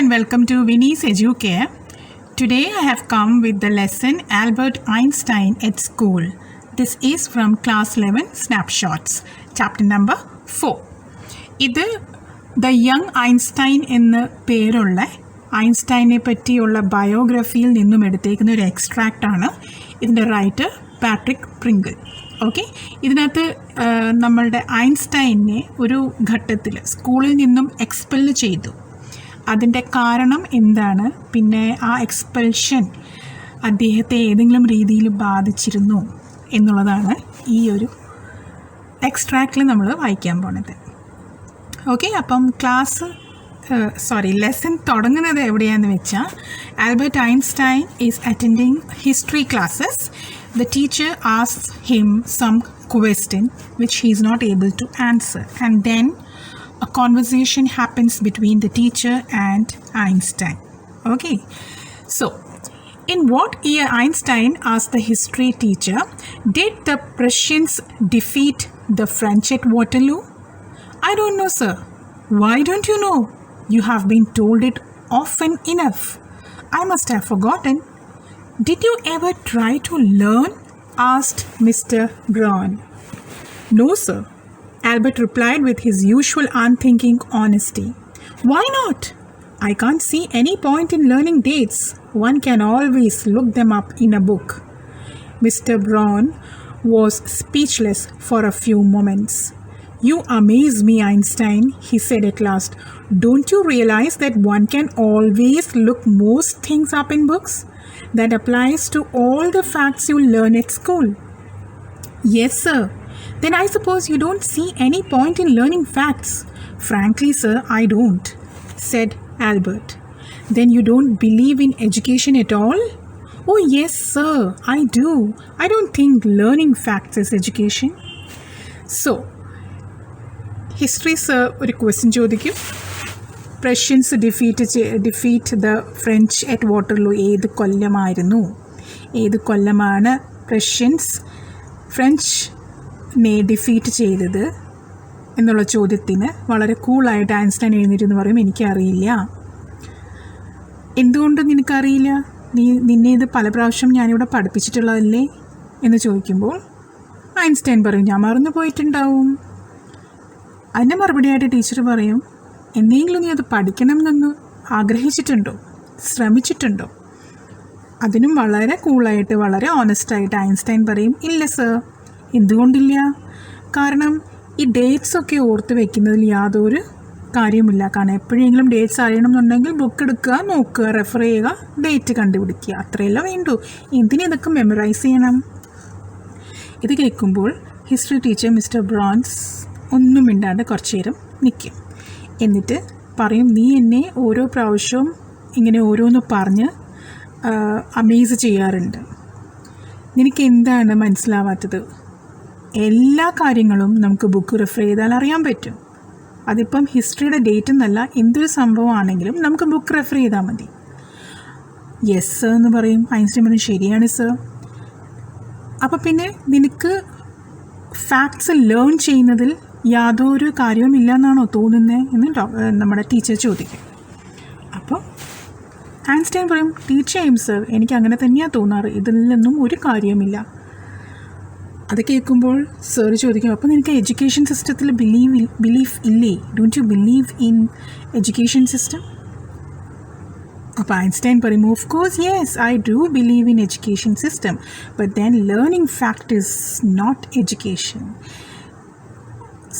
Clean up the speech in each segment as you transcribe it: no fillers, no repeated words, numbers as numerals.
and welcome to Winnie's Educare. Today I have come with the lesson Albert Einstein at School. This is from class 11 Snapshots, chapter number 4. ഇത് the young Einstein എന്ന് പേരുള്ള ഐൻസ്റ്റൈനെ പറ്റിയുള്ള ബയോഗ്രഫിയിൽ നിന്നും എടുത്തേക്കുന്ന ഒരു എക്സ്ട്രാക്റ്റാണ്. ഇതിൻ്റെ writer Patrick Pringle. Okay, ഇതിനകത്ത് നമ്മളുടെ ഐൻസ്റ്റൈനെ ഒരു ഘട്ടത്തിൽ സ്കൂളിൽ നിന്നും എക്സ്പെൽ ചെയ്തു. അതിൻ്റെ കാരണം എന്താണ്, പിന്നെ ആ എക്സ്പെൽഷൻ അദ്ദേഹത്തെ ഏതെങ്കിലും രീതിയിൽ ബാധിച്ചിരുന്നു എന്നുള്ളതാണ് ഈ ഒരു എക്സ്ട്രാക്റ്റിൽ നമ്മൾ വായിക്കാൻ പോണത്. ഓക്കെ, അപ്പം ലെസൺ തുടങ്ങുന്നത് എവിടെയാണെന്ന് വെച്ചാൽ, Albert Einstein is attending history classes. The teacher asks him some question which he is not able to answer, and then a conversation happens between the teacher and Einstein. Okay, so in what year, Einstein asked the history teacher, did the Prussians defeat the French at Waterloo? I don't know, sir. Why don't you know? You have been told it often enough. I must have forgotten. Did you ever try to learn? Asked Mr. Braun. No, sir, Albert replied with his usual unthinking honesty. Why not? I can't see any point in learning dates. One can always look them up in a book. Mr. Braun was speechless for a few moments. You amaze me, Einstein, he said at last. Don't you realize that one can always look most things up in books? That applies to all the facts you learn at school. Yes, sir. Then I suppose you don't see any point in learning facts. Frankly, sir, I don't, said Albert. Then you don't believe in education at all? Oh, yes, sir, I do. I don't think learning facts is education. So, history, sir, ഒരു question ചോദിക്കും. Prussians defeat the French at Waterloo ഏത് കൊല്ലമായിരുന്നു? ഏത് കൊല്ലമാണ് ഫ്രഞ്ചിനെ defeat ചെയ്തത് എന്നുള്ള ചോദ്യത്തിന് വളരെ കൂളായിട്ട് ഐൻസ്റ്റൈൻ എഴുന്നേറ്റെന്ന് പറയും, എനിക്കറിയില്ല. എന്തുകൊണ്ട് നിനക്കറിയില്ല? നിന്നെ ഇത് പല പ്രാവശ്യം ഞാനിവിടെ പഠിപ്പിച്ചിട്ടുള്ളതല്ലേ എന്ന് ചോദിക്കുമ്പോൾ ഐൻസ്റ്റൈൻ പറയും, ഞാൻ മറന്നു പോയിട്ടുണ്ടാവും. അതിൻ്റെ മറുപടിയായിട്ട് ടീച്ചർ പറയും, എന്തെങ്കിലും നീ അത് പഠിക്കണം എന്ന് ആഗ്രഹിച്ചിട്ടുണ്ടോ, ശ്രമിച്ചിട്ടുണ്ടോ? അതിനും വളരെ കൂളായിട്ട് വളരെ ഓണസ്റ്റായിട്ട് ഐൻസ്റ്റൈൻ പറയും, ഇല്ല സർ. എന്തുകൊണ്ടില്ല? കാരണം ഈ ഡേറ്റ്സൊക്കെ ഓർത്ത് വെക്കുന്നതിൽ യാതൊരു കാര്യമില്ല. കാരണം എപ്പോഴെങ്കിലും ഡേറ്റ്സ് അറിയണം എന്നുണ്ടെങ്കിൽ ബുക്ക് എടുക്കുക, നോക്കുക, റെഫർ ചെയ്യുക, ഡേറ്റ് കണ്ടുപിടിക്കുക, അത്രയല്ല വേണ്ടൂ. എന്തിനിതൊക്കെ മെമ്മറൈസ് ചെയ്യണം? ഇത് കേൾക്കുമ്പോൾ ഹിസ്റ്ററി ടീച്ചർ മിസ്റ്റർ ബ്രോൺസ് ഒന്നും മിണ്ടാണ്ട് കുറച്ച് നേരം നിൽക്കും. എന്നിട്ട് പറയും, നീ എന്നെ ഓരോ പ്രാവശ്യവും ഇങ്ങനെ ഓരോന്ന് പറഞ്ഞ് അമേസ് ചെയ്യാറുണ്ട്. നിനക്ക് എന്താണ് മനസ്സിലാവാത്തത്? എല്ലാ കാര്യങ്ങളും നമുക്ക് ബുക്ക് റെഫർ ചെയ്താൽ അറിയാൻ പറ്റും. അതിപ്പം ഹിസ്റ്ററിയുടെ ഡേറ്റ് എന്നല്ല, എന്തൊരു സംഭവമാണെങ്കിലും നമുക്ക് ബുക്ക് റെഫർ ചെയ്താൽ മതി. യെസ് സർ എന്ന് പറയും. ഐൻസ്റ്റൈൻ പറയും, ശരിയാണ് സർ. അപ്പോൾ പിന്നെ നിനക്ക് ഫാക്ട്സ് ലേൺ ചെയ്യുന്നതിൽ യാതൊരു കാര്യവുമില്ല എന്നാണോ തോന്നുന്നത് എന്ന് നമ്മുടെ ടീച്ചർ ചോദിക്കും. അപ്പോൾ ഐൻസ്റ്റൈൻ പറയും, തീർച്ചയായും സർ, എനിക്ക് അങ്ങനെ തന്നെയാണ് തോന്നാറ്, ഇതിലൊന്നും ഒരു കാര്യവുമില്ല. അത് കേൾക്കുമ്പോൾ സർ ചോദിക്കും, അപ്പോൾ നിനക്ക് എഡ്യൂക്കേഷൻ സിസ്റ്റത്തിൽ ബിലീഫ് ഇല്ലേ? Don't you believe in education system? അപ്പോൾ ഐൻസ്റ്റൈൻ പറയും, of course yes, I do believe in education system, but then learning fact is not education.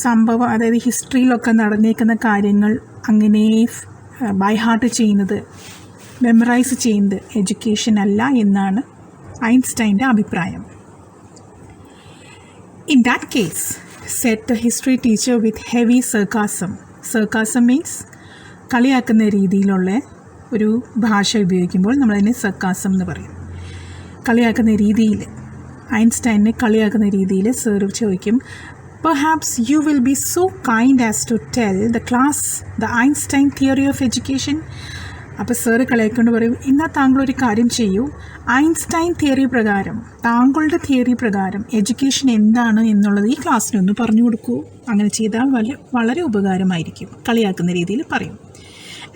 സംഭവം, അതായത് ഹിസ്റ്ററിയിലൊക്കെ നടന്നേക്കുന്ന കാര്യങ്ങൾ അങ്ങനെ ബൈ ഹാർട്ട് ചെയ്യുന്നത്, മെമ്മറൈസ് ചെയ്യുന്നത് എഡ്യൂക്കേഷൻ അല്ല എന്നാണ് ഐൻസ്റ്റൈൻ്റെ അഭിപ്രായം. In that case, said the history teacher with heavy sarcasm. Sarcasm means കളിയാക്കുന്ന രീതിയിലുള്ള ഒരു ഭാഷ ഉപയോഗിക്കുമ്പോൾ നമ്മളതിനെ സർക്കാസം എന്ന് പറയും. കളിയാക്കുന്ന രീതിയിൽ, ഐൻസ്റ്റൈനെ കളിയാക്കുന്ന രീതിയിൽ സർ ചോദിക്കും, perhaps you will be so kind as to tell the class the Einstein theory of education. അപ്പോൾ സാറ് കളിയാക്കൊണ്ട് പറയും, എന്നാൽ താങ്കളൊരു കാര്യം ചെയ്യൂ, ഐൻസ്റ്റൈൻ തിയറി പ്രകാരം, താങ്കളുടെ തിയറി പ്രകാരം എഡ്യൂക്കേഷൻ എന്താണ് എന്നുള്ളത് ഈ ക്ലാസ്സിനൊന്ന് പറഞ്ഞു കൊടുക്കൂ. അങ്ങനെ ചെയ്താൽ വളരെ ഉപകാരമായിരിക്കും. കളിയാക്കുന്ന രീതിയിൽ പറയും.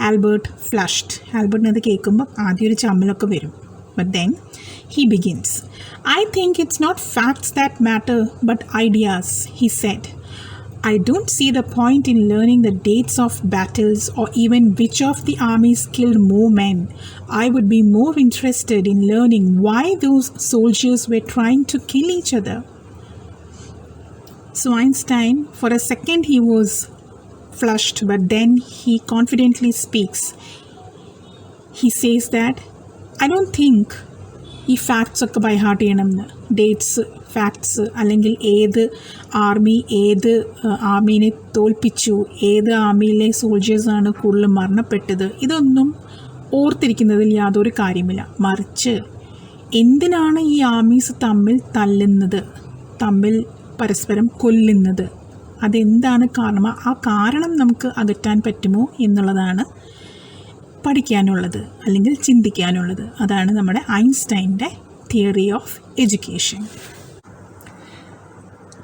Albert flushed. Albert അത് കേൾക്കുമ്പോൾ ആദ്യം ഒരു ചമ്മലൊക്കെ വരും. But then he begins. I think it's not facts that matter, but ideas, he said. I don't see the point in learning the dates of battles or even which of the armies killed more men. I would be more interested in learning why those soldiers were trying to kill each other. So Einstein, for a second he was flushed, but then he confidently speaks. He says that I don't think ഈ facts ഒക്കെ by heart ചെയ്യണമെന്ന്. Dates, facts, അല്ലെങ്കിൽ ഏത് ആർമീനെ തോൽപ്പിച്ചു, ഏത് ആർമിയിലെ സോൾജേഴ്സാണ് കൂടുതൽ മരണപ്പെട്ടത്, ഇതൊന്നും ഓർത്തിരിക്കുന്നതിൽ യാതൊരു കാര്യമില്ല. മറിച്ച് എന്തിനാണ് ഈ ആർമീസ് തമ്മിൽ തല്ലുന്നത്, തമ്മിൽ പരസ്പരം കൊല്ലുന്നത്, അതെന്താണ് കാരണം, ആ കാരണം നമുക്ക് അകറ്റാൻ പറ്റുമോ എന്നുള്ളതാണ് പഠിക്കാനുള്ളത് അല്ലെങ്കിൽ ചിന്തിക്കാനുള്ളത്. അതാണ് നമ്മുടെ ഐൻസ്റ്റൈൻ്റെ theory of education.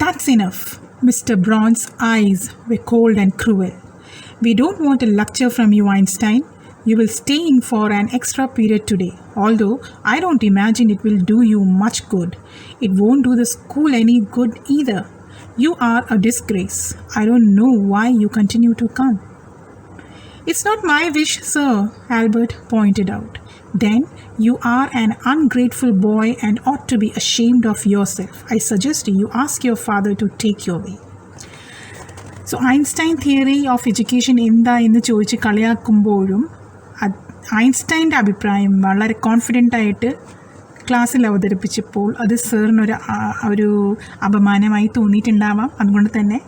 That's enough. Mr. Braun's eyes were cold and cruel. We don't want a lecture from you, Einstein. You will stay in for an extra period today, although I don't imagine it will do you much good. It won't do the school any good either. You are a disgrace. I don't know why you continue to come. It's not my wish, sir, Albert pointed out. Then you are an ungrateful boy and ought to be ashamed of yourself. I suggest you ask your father to take your way. So Einstein theory of education എന്താ എന്ന് ചോദിച്ച് കളിയാക്കുമ്പോഴും ഐൻസ്റ്റൈൻ്റെ അഭിപ്രായം വളരെ കോൺഫിഡൻ്റായിട്ട് ക്ലാസ്സിൽ അവതരിപ്പിച്ചപ്പോൾ അത് സാറിനൊരു അപമാനമായി തോന്നിയിട്ടുണ്ടാവാം. അതുകൊണ്ട് തന്നെ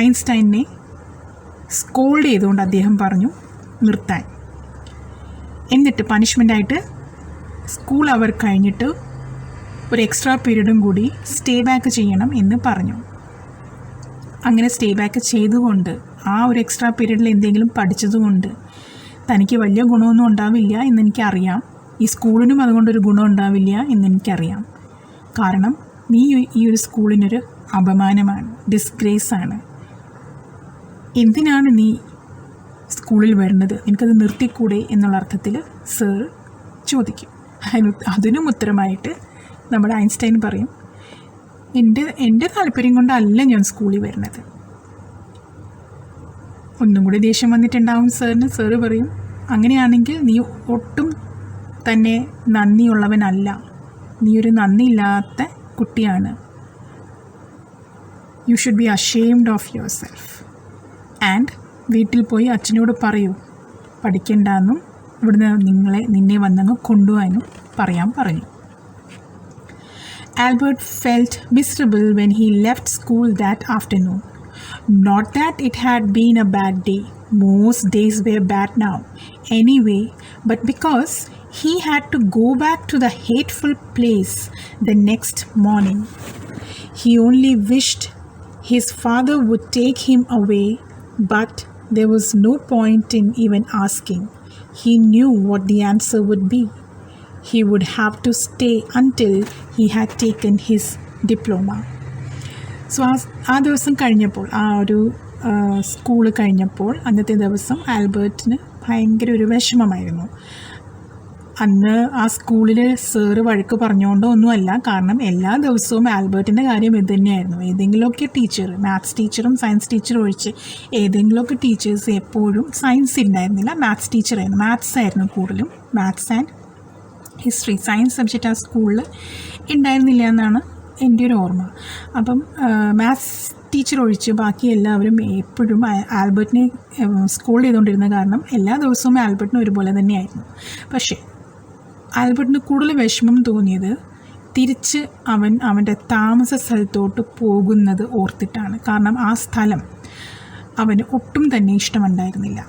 ഐൻസ്റ്റൈനെ scold ചെയ്തുകൊണ്ട് അദ്ദേഹം പറഞ്ഞു നിർത്താൻ. എന്നിട്ട് പണിഷ്മെൻ്റായിട്ട് സ്കൂൾ അവർ കഴിഞ്ഞിട്ട് ഒരു എക്സ്ട്രാ പീരീഡും കൂടി സ്റ്റേ ബാക്ക് ചെയ്യണം എന്ന് പറഞ്ഞു. അങ്ങനെ സ്റ്റേ ബാക്ക് ചെയ്തുകൊണ്ട് ആ ഒരു എക്സ്ട്രാ പീരീഡിൽ എന്തെങ്കിലും പഠിച്ചതുകൊണ്ട് തനിക്ക് വലിയ ഗുണമൊന്നും ഉണ്ടാവില്ല എന്നെനിക്കറിയാം, ഈ സ്കൂളിനും അതുകൊണ്ടൊരു ഗുണം ഉണ്ടാവില്ല എന്നെനിക്കറിയാം. കാരണം നീ ഈ ഒരു സ്കൂളിനൊരു അപമാനമാണ്, ഡിസ്ഗ്രേസാണ്. എന്തിനാണ് നീ സ്കൂളിൽ വരുന്നത്, എനിക്കത് നിർത്തിക്കൂടെ എന്നുള്ള അർത്ഥത്തിൽ സർ ചോദിക്കും. അതിനും ഉത്തരമായിട്ട് നമ്മുടെ ഐൻസ്റ്റൈൻ പറയും, എൻ്റെ താല്പര്യം കൊണ്ടല്ല ഞാൻ സ്കൂളിൽ വരുന്നത്. ഒന്നും കൂടി ദേഷ്യം വന്നിട്ടുണ്ടാവും സാറിന്. സാറ് പറയും, അങ്ങനെയാണെങ്കിൽ നീ ഒട്ടും തന്നെ നന്ദിയുള്ളവനല്ല, നീ ഒരു നന്ദിയില്ലാത്ത കുട്ടിയാണ്. You should be ashamed of your self. And വീട്ടിൽ പോയി അച്ഛനോട് പറയൂ, പഠിക്കണ്ടെന്നും ഇവിടുന്ന് നിന്നെ വന്നങ്ങ് കൊണ്ടുപോകാനും പറയാൻ പറഞ്ഞു. Albert felt miserable when he left school that afternoon. Not that it had been a bad day. Most days were bad now, anyway, but because he had to go back to the hateful place the next morning. He only wished his father would take him away, but there was no point in even asking. He knew what the answer would be. He would have to stay until he had taken his diploma. So ആ ദിവസം കഴിഞ്ഞപ്പോൾ, ആ ഒരു school കഴിഞ്ഞപ്പോൾ അന്നത്തെ ദിവസം ആൽബർട്ടിന് ഭയങ്കര ഒരു വിഷമമായിരുന്നു. അന്ന് ആ സ്കൂളിൽ സാറ് വഴക്ക് പറഞ്ഞുകൊണ്ടോ ഒന്നുമല്ല, കാരണം എല്ലാ ദിവസവും ആൽബർട്ടിൻ്റെ കാര്യം ഇത് തന്നെയായിരുന്നു. ഏതെങ്കിലുമൊക്കെ ടീച്ചർ, മാത്സ് ടീച്ചറും സയൻസ് ടീച്ചറും ഒഴിച്ച് ഏതെങ്കിലുമൊക്കെ ടീച്ചേഴ്സ് എപ്പോഴും സയൻസ് ഉണ്ടായിരുന്നില്ല, മാത്സ് ടീച്ചറായിരുന്നു. മാത്സ് ആയിരുന്നു കൂടുതലും, maths and history. Science subject ആ സ്കൂളിൽ ഉണ്ടായിരുന്നില്ല എന്നാണ് എൻ്റെ ഒരു ഓർമ്മ. അപ്പം മാത്സ് ടീച്ചർ ഒഴിച്ച് ബാക്കി എല്ലാവരും എപ്പോഴും ആൽബർട്ടിനെ സ്കൂൾ ചെയ്തുകൊണ്ടിരുന്ന കാരണം എല്ലാ ദിവസവും ആൽബർട്ടിന് ഒരുപോലെ തന്നെയായിരുന്നു. പക്ഷേ ആൽബർട്ടിന് കൂടുതൽ വിഷമം തോന്നിയത് തിരിച്ച് അവൻ്റെ താമസ സ്ഥലത്തോട്ട് പോകുന്നത് ഓർത്തിട്ടാണ്. കാരണം ആ സ്ഥലം അവന് ഒട്ടും തന്നെ ഇഷ്ടമുണ്ടായിരുന്നില്ല.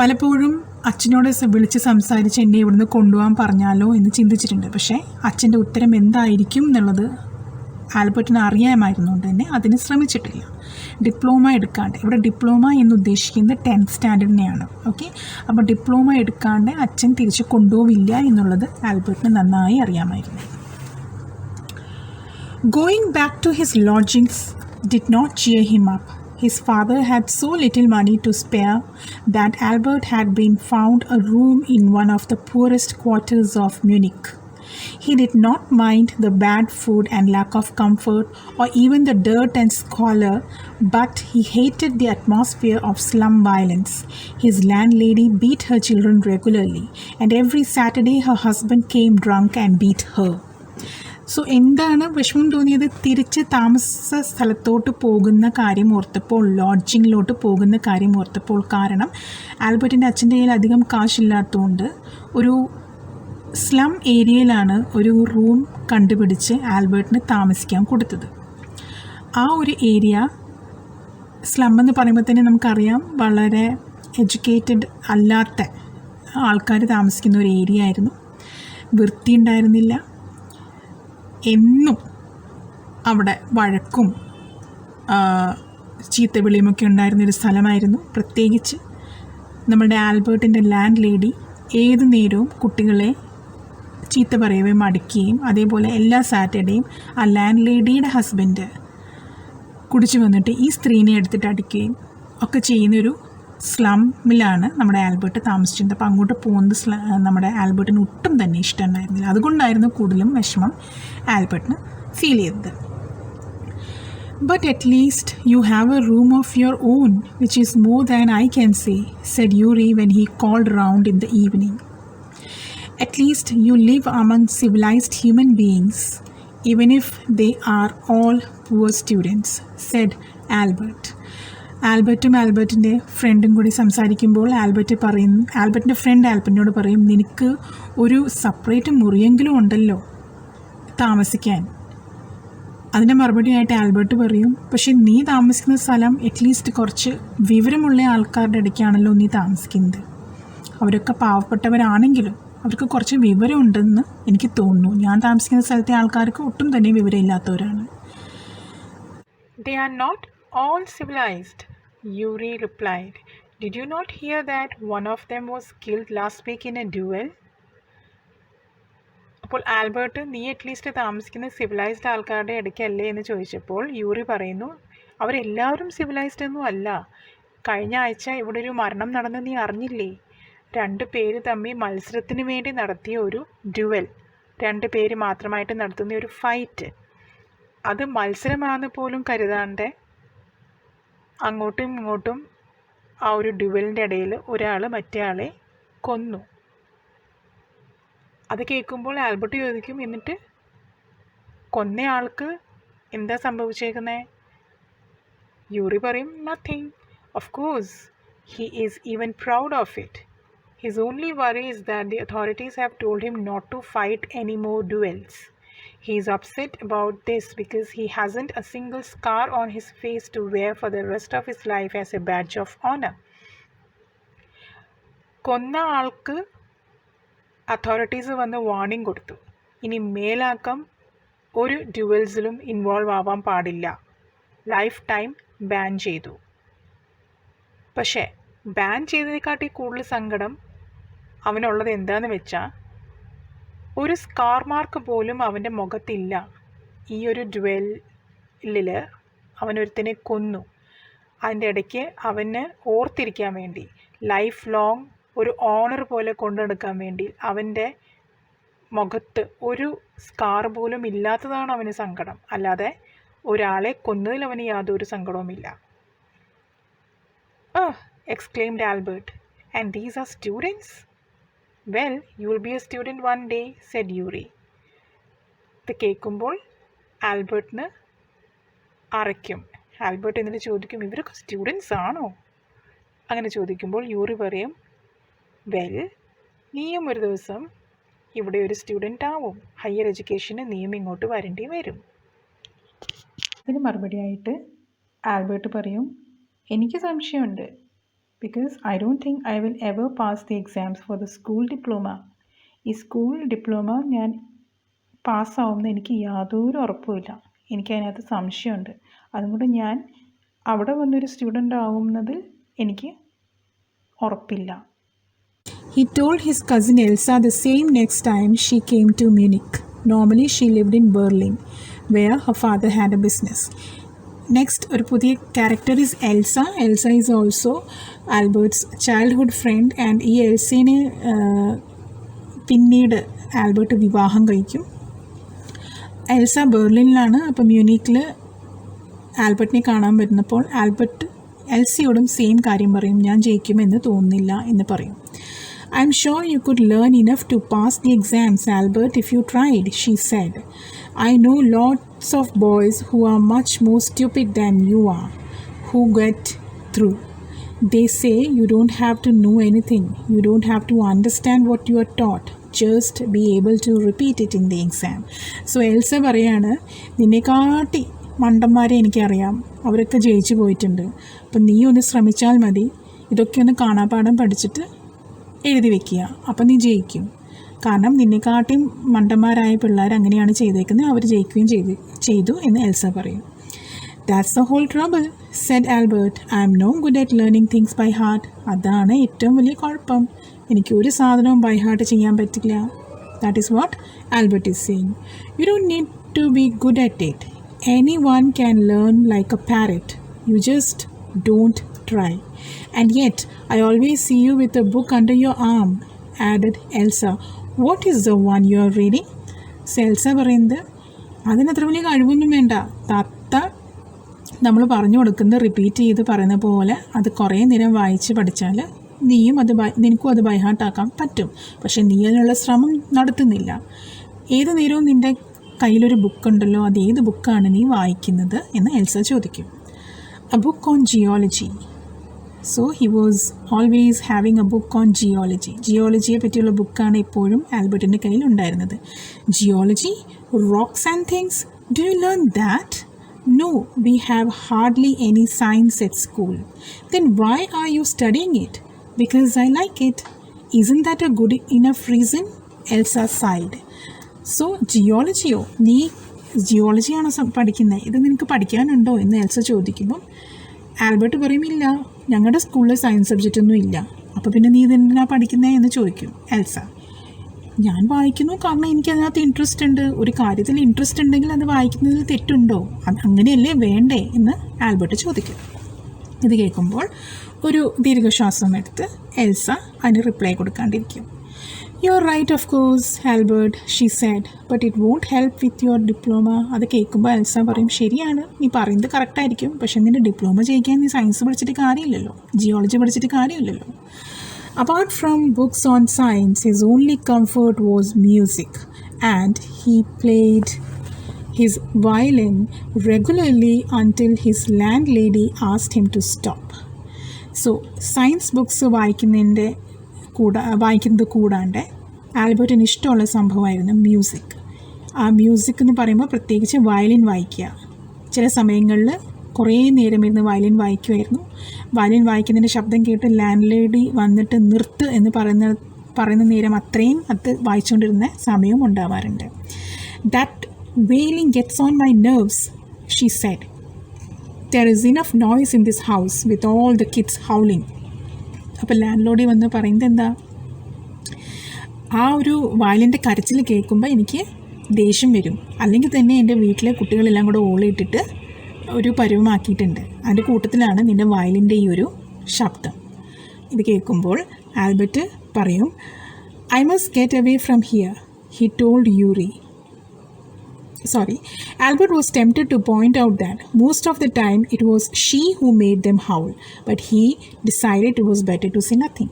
പലപ്പോഴും അച്ഛനോട് വിളിച്ച് സംസാരിച്ച് എന്നെ ഇവിടുന്ന് കൊണ്ടുപോകാൻ പറഞ്ഞാലോ എന്ന് ചിന്തിച്ചിട്ടുണ്ട്. പക്ഷേ അച്ഛൻ്റെ ഉത്തരം എന്തായിരിക്കും എന്നുള്ളത് ആൽബർട്ടിന് അറിയാമായിരുന്നുകൊണ്ട് തന്നെ അതിന് ശ്രമിച്ചിട്ടില്ല. ഡിപ്ലോമ എടുക്കാണ്ട്, ഇവിടെ ഡിപ്ലോമ എന്ന് ഉദ്ദേശിക്കുന്നത് 10th സ്റ്റാൻഡേർഡിനെയാണ്. ഓക്കെ, അപ്പോൾ ഡിപ്ലോമ എടുക്കാണ്ട് അച്ഛൻ തിരിച്ച് കൊണ്ടുപോവില്ല എന്നുള്ളത് ആൽബർട്ടിന് നന്നായി അറിയാമായിരുന്നു. Going back to his lodgings did not cheer him up. His father had so little money to spare that Albert had been found a room in one of the poorest quarters of Munich. He did not mind the bad food and lack of comfort or even the dirt and squalor, but he hated the atmosphere of slum violence. His landlady beat her children regularly, and every Saturday her husband came drunk and beat her. So എന്താണ് വിഷമം തോന്നിയത്? തിരിച്ച് താമസ സ്ഥലത്തോട്ട് പോകുന്ന കാര്യം ഓർത്തപ്പോൾ, ലോഡ്ജിങ്ങിലോട്ട് പോകുന്ന കാര്യം ഓർത്തപ്പോൾ. കാരണം ആൽബർട്ടിൻ്റെ അച്ഛൻ്റെ കയ്യിൽ അധികം കാശില്ലാത്തതുകൊണ്ട് ഒരു സ്ലം ഏരിയയിലാണ് ഒരു റൂം കണ്ടുപിടിച്ച് ആൽബർട്ടിന് താമസിക്കാൻ കൊടുത്തത്. ആ ഒരു ഏരിയ, സ്ലം എന്ന് പറയുമ്പോൾ തന്നെ നമുക്കറിയാം, വളരെ എഡ്യൂക്കേറ്റഡ് അല്ലാത്ത ആൾക്കാർ താമസിക്കുന്ന ഒരു ഏരിയ ആയിരുന്നു. വൃത്തി ഉണ്ടായിരുന്നില്ല. എന്നും അവിടെ വഴക്കും ചീത്തവിളിയുമൊക്കെ ഉണ്ടായിരുന്നൊരു സ്ഥലമായിരുന്നു. പ്രത്യേകിച്ച് നമ്മുടെ ആൽബർട്ടിൻ്റെ ലാൻഡ് ലേഡി ഏതു നേരവും കുട്ടികളെ ചീത്ത പറയുകയും അടിക്കുകയും, അതേപോലെ എല്ലാ സാറ്റർഡേയും ആ ലാൻഡ് ലേഡിയുടെ ഹസ്ബൻഡ് കുടിച്ചു വന്നിട്ട് ഈ സ്ത്രീനെ എടുത്തിട്ട് അടിക്കുകയും ഒക്കെ ചെയ്യുന്നൊരു സ്ലമ്മിലാണ് നമ്മുടെ ആൽബർട്ട് താമസിച്ചിരുന്നത്. അപ്പോൾ അങ്ങോട്ട് പോകുന്നത് നമ്മുടെ ആൽബർട്ടിന് ഒട്ടും തന്നെ ഇഷ്ടമുണ്ടായിരുന്നില്ല. അതുകൊണ്ടായിരുന്നു കൂടുതലും വിഷമം ആൽബർട്ടിന് ഫീൽ ചെയ്തത്. But at least you have a room of your own, which is more than I can say, said Yuri when he called round in the evening. At least you live among civilized human beings, even if they are all poor students, said Albert. ആൽബർട്ടും ആൽബർട്ടിൻ്റെ ഫ്രണ്ടും കൂടി സംസാരിക്കുമ്പോൾ ആൽബർട്ടിൻ്റെ front ആൽബർട്ടിനോട് പറയും, നിനക്ക് ഒരു separate മുറിയെങ്കിലും ഉണ്ടല്ലോ താമസിക്കാൻ. അതിൻ്റെ മറുപടിയായിട്ട് ആൽബർട്ട് പറയും, പക്ഷേ നീ താമസിക്കുന്ന സ്ഥലം അറ്റ്ലീസ്റ്റ് കുറച്ച് വിവരമുള്ള ആൾക്കാരുടെ ഇടയ്ക്കാണല്ലോ നീ താമസിക്കുന്നത്. അവരൊക്കെ പാവപ്പെട്ടവരാണെങ്കിലും അവർക്ക് കുറച്ച് വിവരമുണ്ടെന്ന് എനിക്ക് തോന്നുന്നു. ഞാൻ താമസിക്കുന്ന സ്ഥലത്തെ ആൾക്കാർക്ക് ഒട്ടും തന്നെ വിവരമില്ലാത്തവരാണ്. They are not all civilized, Yuri replied. Did you not hear that one of them was killed last week in a duel? അപ്പോൾ ആൽബർട്ട്, നീ അറ്റ്ലീസ്റ്റ് താമസിക്കുന്ന സിവിലൈസ്ഡ് ആൾക്കാരുടെ ഇടയ്ക്കല്ലേ എന്ന് ചോദിച്ചപ്പോൾ യൂറി പറയുന്നു, അവരെല്ലാവരും സിവിലൈസ്ഡ് ഒന്നും അല്ല. കഴിഞ്ഞ ആഴ്ച ഇവിടെ ഒരു മരണം നടന്ന് നീ അറിഞ്ഞില്ലേ? 2 പേര് തമ്മിൽ മത്സരത്തിന് വേണ്ടി നടത്തിയ ഒരു ഡ്യുവൽ, 2 പേര് മാത്രമായിട്ട് നടത്തുന്ന ഒരു ഫൈറ്റ്, അത് മത്സരമാണെന്ന് പോലും കരുതാണ്ട് അങ്ങോട്ടും ഇങ്ങോട്ടും ആ ഒരു ഡ്യുവലിൻ്റെ ഇടയിൽ ഒരാൾ മറ്റേ ആളെ കൊന്നു. അത് കേൾക്കുമ്പോൾ ആൽബർട്ട് ചോദിക്കും, എന്നിട്ട് കൊന്നയാൾക്ക് എന്താ സംഭവിച്ചേക്കുന്നത്? യൂറി പറയും, nothing. Of course he is even proud of it. His only worry is that the authorities have told him not to fight any more duels. He is upset about this because he hasn't a single scar on his face to wear for the rest of his life as a badge of honor. കൊന്ന ആൾക്ക് authorities വന്ന് warning കൊടുത്തു, ഇനി മേലാക്കം ഒരു ഡ്യുവൽസിലും involve ആവാൻ പാടില്ല, life time ban ചെയ്തു. പക്ഷേ ബാൻ ചെയ്തതിനെക്കാട്ടി കൂടുതൽ സങ്കടം അവനുള്ളത് എന്താണെന്ന് വെച്ചാൽ, ഒരു സ്കാർ മാർക്ക് പോലും അവൻ്റെ മുഖത്തില്ല. ഈ ഒരു ഡ്യുവലിൽ അവനൊരുത്തനെ കൊന്നു. അതിൻ്റെ ഇടയ്ക്ക് അവന് ഓർത്തിരിക്കാൻ വേണ്ടി, ലൈഫ് ലോങ് ഒരു ഓണർ പോലെ കൊണ്ടുനടക്കാൻ വേണ്ടി അവൻ്റെ മുഖത്ത് ഒരു സ്കാർ പോലും ഇല്ലാത്തതാണ് അവന് സങ്കടം. അല്ലാതെ ഒരാളെ കൊന്നതിൽ അവന് യാതൊരു സങ്കടവുമില്ല. exclaimed Albert. And these are students? Well, you will be a student one day, said Yuri. ഇത് കേൾക്കുമ്പോൾ ആൽബർട്ടിന് അറയ്ക്കും. ആൽബർട്ട് എന്നിട്ട് ചോദിക്കും, ഇവരൊക്കെ സ്റ്റുഡൻസ് ആണോ? അങ്ങനെ ചോദിക്കുമ്പോൾ യൂറി പറയും, വെൽ, നീയും ഒരു ദിവസം ഇവിടെ ഒരു സ്റ്റുഡൻ്റ് ആവും. ഹയർ എഡ്യൂക്കേഷന് നീയും ഇങ്ങോട്ട് വരേണ്ടി വരും. ഇതിന് മറുപടിയായിട്ട് ആൽബർട്ട് പറയും, എനിക്ക് സംശയമുണ്ട്. Because I don't think I will ever pass the exams for the school diploma. ഈ സ്കൂൾ ഡിപ്ലോമ ഞാൻ പാസ്സാവുമെന്ന് എനിക്ക് യാതൊരു ഉറപ്പുമില്ല. എനിക്കതിനകത്ത് സംശയമുണ്ട്. അതുകൊണ്ട് ഞാൻ അവിടെ വന്നൊരു സ്റ്റുഡൻ്റ് ആവുന്നതിൽ എനിക്ക് ഉറപ്പില്ല. He told his cousin Elsa the same next time she came to Munich. Normally she lived in Berlin, where her father had a business. Next ഒരു പുതിയ character is Elsa. Elsa is also Albert's childhood front. And ഈ എൽസിനെ പിന്നീട് Albert വിവാഹം കഴിക്കും. Elsa ബെർലിനിലാണ്. അപ്പോൾ മ്യൂണിക്കിൽ ആൽബർട്ടിനെ കാണാൻ വരുന്നപ്പോൾ Albert എൽസിയോടും same കാര്യം പറയും, ഞാൻ ജയിക്കുമെന്ന് തോന്നുന്നില്ല എന്ന് പറയും. I'm sure you could learn enough to pass the exams Albert if you tried, she said. I know lots of boys who are much more stupid than you are who get through. They say you don't have to know anything. You don't have to understand what you are taught. Just be able to repeat it in the exam. So Elsa പറയാണ്, നിന്നെക്കാട്ടി മണ്ടന്മാരെ എനിക്കറിയാം, അവരൊക്കെ ജയിച്ചു പോയിട്ടുണ്ട്. അപ്പം നീ ഒന്ന് ശ്രമിച്ചാൽ മതി, ഇതൊക്കെ ഒന്ന് കാണാപ്പാഠം പഠിച്ചിട്ട് എഴുതി വെക്കുക, അപ്പം നീ ജയിക്കും. കാരണം നിന്നെക്കാട്ടിയും മണ്ടന്മാരായ പിള്ളേർ അങ്ങനെയാണ് ചെയ്തേക്കുന്നത്, അവർ ജയിക്കുകയും ചെയ്തു എന്ന് എൽസ പറയും. That's the whole trouble, said Albert. I am no good at learning things by heart. അതാണ് ഏറ്റവും വലിയ കുഴപ്പം, എനിക്ക് ഒരു സാധനവും ബൈ ഹാർട്ട് ചെയ്യാൻ പറ്റില്ല. That is what Albert is saying. You don't need to be good at it. Anyone can learn like a parrot. You just don't try. And yet, I always see you with a book under your arm, added Elsa. What is the one you are reading? So Elsa പറയുന്നത്, അതിനത്ര വലിയ കഴിവൊന്നും വേണ്ട, തത്ത നമ്മൾ പറഞ്ഞു കൊടുക്കുന്നത് repeat ചെയ്ത് പറയുന്ന പോലെ അത് കുറേ നേരം വായിച്ച് പഠിച്ചാൽ നിനക്കും അത് ബൈഹാർട്ടാക്കാൻ പറ്റും. പക്ഷെ നീ അതിനുള്ള ശ്രമം നടത്തുന്നില്ല. ഏത് നേരവും നിൻ്റെ കയ്യിലൊരു ബുക്കുണ്ടല്ലോ, അത് ഏത് ബുക്കാണ് നീ വായിക്കുന്നത് എന്ന് എൽസ ചോദിക്കും. A book on geology. So he was always having a book on geology. ജിയോളജിയെ പറ്റിയുള്ള ബുക്കാണ് എപ്പോഴും ആൽബർട്ടിൻ്റെ കയ്യിൽ ഉണ്ടായിരുന്നത്. Geology, rocks and things, do you learn that? No, we have hardly any science at school. Then why are you studying it? Because I like it. Isn't that a good enough reason? Elsa sighed. So, ജിയോളജിയോ, നീ ജിയോളജിയാണോ പഠിക്കുന്നത്, ഇത് നിനക്ക് പഠിക്കാനുണ്ടോ എന്ന് Elsa ചോദിക്കുമ്പം Albert പറയുമില്ല, ഞങ്ങളുടെ സ്കൂളിൽ science subject ഒന്നും ഇല്ല, അപ്പോൾ പിന്നെ നീ ഇതെന്തിനാണ് പഠിക്കുന്നത് എന്ന് ചോദിക്കും എൽസ. ഞാൻ വായിക്കുന്നു കാരണം എനിക്കതിനകത്ത് ഇൻട്രസ്റ്റ് ഉണ്ട്. ഒരു കാര്യത്തിൽ ഇൻട്രസ്റ്റ് ഉണ്ടെങ്കിൽ അത് വായിക്കുന്നതിൽ തെറ്റുണ്ടോ? അത് അങ്ങനെയല്ലേ വേണ്ടേ എന്ന് ആൽബർട്ട് ചോദിക്കും. ഇത് കേൾക്കുമ്പോൾ ഒരു ദീർഘശ്വാസം എടുത്ത് എൽസ അതിന് റിപ്ലൈ കൊടുക്കാണ്ടിരിക്കും. You are right of course Albert, she said, but it won't help with your diploma. അത് കേൾക്കുമ്പോൾ എൽസ പറയും, ശരിയാണ്, നീ പറയുന്നത് കറക്റ്റായിരിക്കും, പക്ഷെ നിൻ്റെ ഡിപ്ലോമ ചെയ്യിക്കാൻ നീ സയൻസ് പഠിച്ചിട്ട് കാര്യമില്ലല്ലോ, ജിയോളജി പഠിച്ചിട്ട് കാര്യമില്ലല്ലോ. Apart from books on science, his only comfort was music, and he played his violin regularly until his landlady asked him to stop. So, science books വായിക്കുന്നത് കൂടാണ്ട് ആൽബർട്ടിന് ഇഷ്ടമുള്ള സംഭവമായിരുന്നു മ്യൂസിക്. ആ മ്യൂസിക് എന്ന് പറയുമ്പോൾ പ്രത്യേകിച്ച് വയലിൻ വായിക്കുക. ചില സമയങ്ങളിൽ കുറേ നേരം ഇരുന്ന് വയലിൻ വായിക്കുമായിരുന്നു. വയലിൻ വായിക്കുന്നതിൻ്റെ ശബ്ദം കേട്ട് ലാൻഡ് ലേഡി വന്നിട്ട് നിർത്ത് എന്ന് പറയുന്ന നേരം അത്രയും അത് വായിച്ചുകൊണ്ടിരുന്ന സമയവും ഉണ്ടാവാറുണ്ട്. That vailing gets on my nerves, she said. There is enough noise in this house with all the kids howling. അപ്പോൾ ലാൻഡ് ലോഡി വന്ന് പറയുന്നത് എന്താ, ആ ഒരു വയലിൻ്റെ കരച്ചിൽ കേൾക്കുമ്പോൾ എനിക്ക് ദേഷ്യം വരും, അല്ലെങ്കിൽ തന്നെ എൻ്റെ വീട്ടിലെ കുട്ടികളെല്ലാം കൂടെ ഓളിയിട്ടിട്ട് ഒരു പരുവമാക്കിയിട്ടുണ്ട്, അതിൻ്റെ കൂട്ടത്തിലാണ് നിൻ്റെ വയലിൻ്റെ ഈ ഒരു ശബ്ദം. ഇത് കേൾക്കുമ്പോൾ ആൽബർട്ട് പറയും, I must get away from here, he told Yuri. Albert was tempted to point out that most of the time it was she who made them howl, but he decided it was better to say nothing.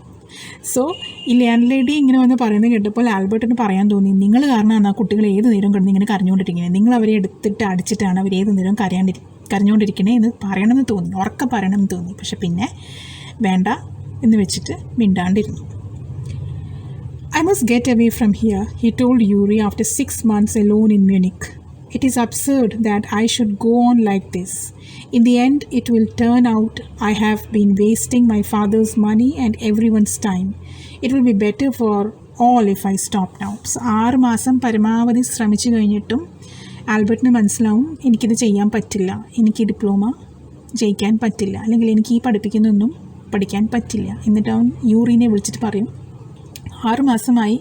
So ഈ land lady ഇങ്ങനെ വന്ന് പറയുന്നത് കേട്ടപ്പോൾ ആൽബർട്ടിന് പറയാൻ തോന്നി, നിങ്ങൾ കാരണമാണ് ആ കുട്ടികൾ ഏത് നേരം കിടന്ന് ഇങ്ങനെ കരഞ്ഞുകൊണ്ടിരിക്കുന്നത്, നിങ്ങൾ അവരെ എടുത്തിട്ട് അടിച്ചിട്ടാണ് അവർ ഏത് നേരം കരഞ്ഞുകൊണ്ടിരിക്കണേ എന്ന് പറയണമെന്ന് തോന്നി, ഉറക്കെ പറയണമെന്ന് തോന്നി. പക്ഷെ പിന്നെ വേണ്ട എന്ന് വെച്ചിട്ട് മിണ്ടാണ്ടിരുന്നു. I must get away from here, he told Yuri after 6 months alone in Munich. It is absurd that I should go on like this. In the end, it will turn out I have been wasting my father's money and everyone's time. It will be better for all if I stop now. So 6 മാസം പരമാവധി ശ്രമിച്ചു കഴിഞ്ഞിട്ടും ആൽബർട്ടിന് മനസ്സിലാവും, എനിക്കിത് ചെയ്യാൻ പറ്റില്ല, എനിക്ക് diploma ജയിക്കാൻ പറ്റില്ല, അല്ലെങ്കിൽ എനിക്ക് ഈ പഠിപ്പിക്കുന്നൊന്നും പഠിക്കാൻ പറ്റില്ല. എന്നിട്ട് അവൻ യൂറിനെ വിളിച്ചിട്ട് പറയും, 6 മാസമായി,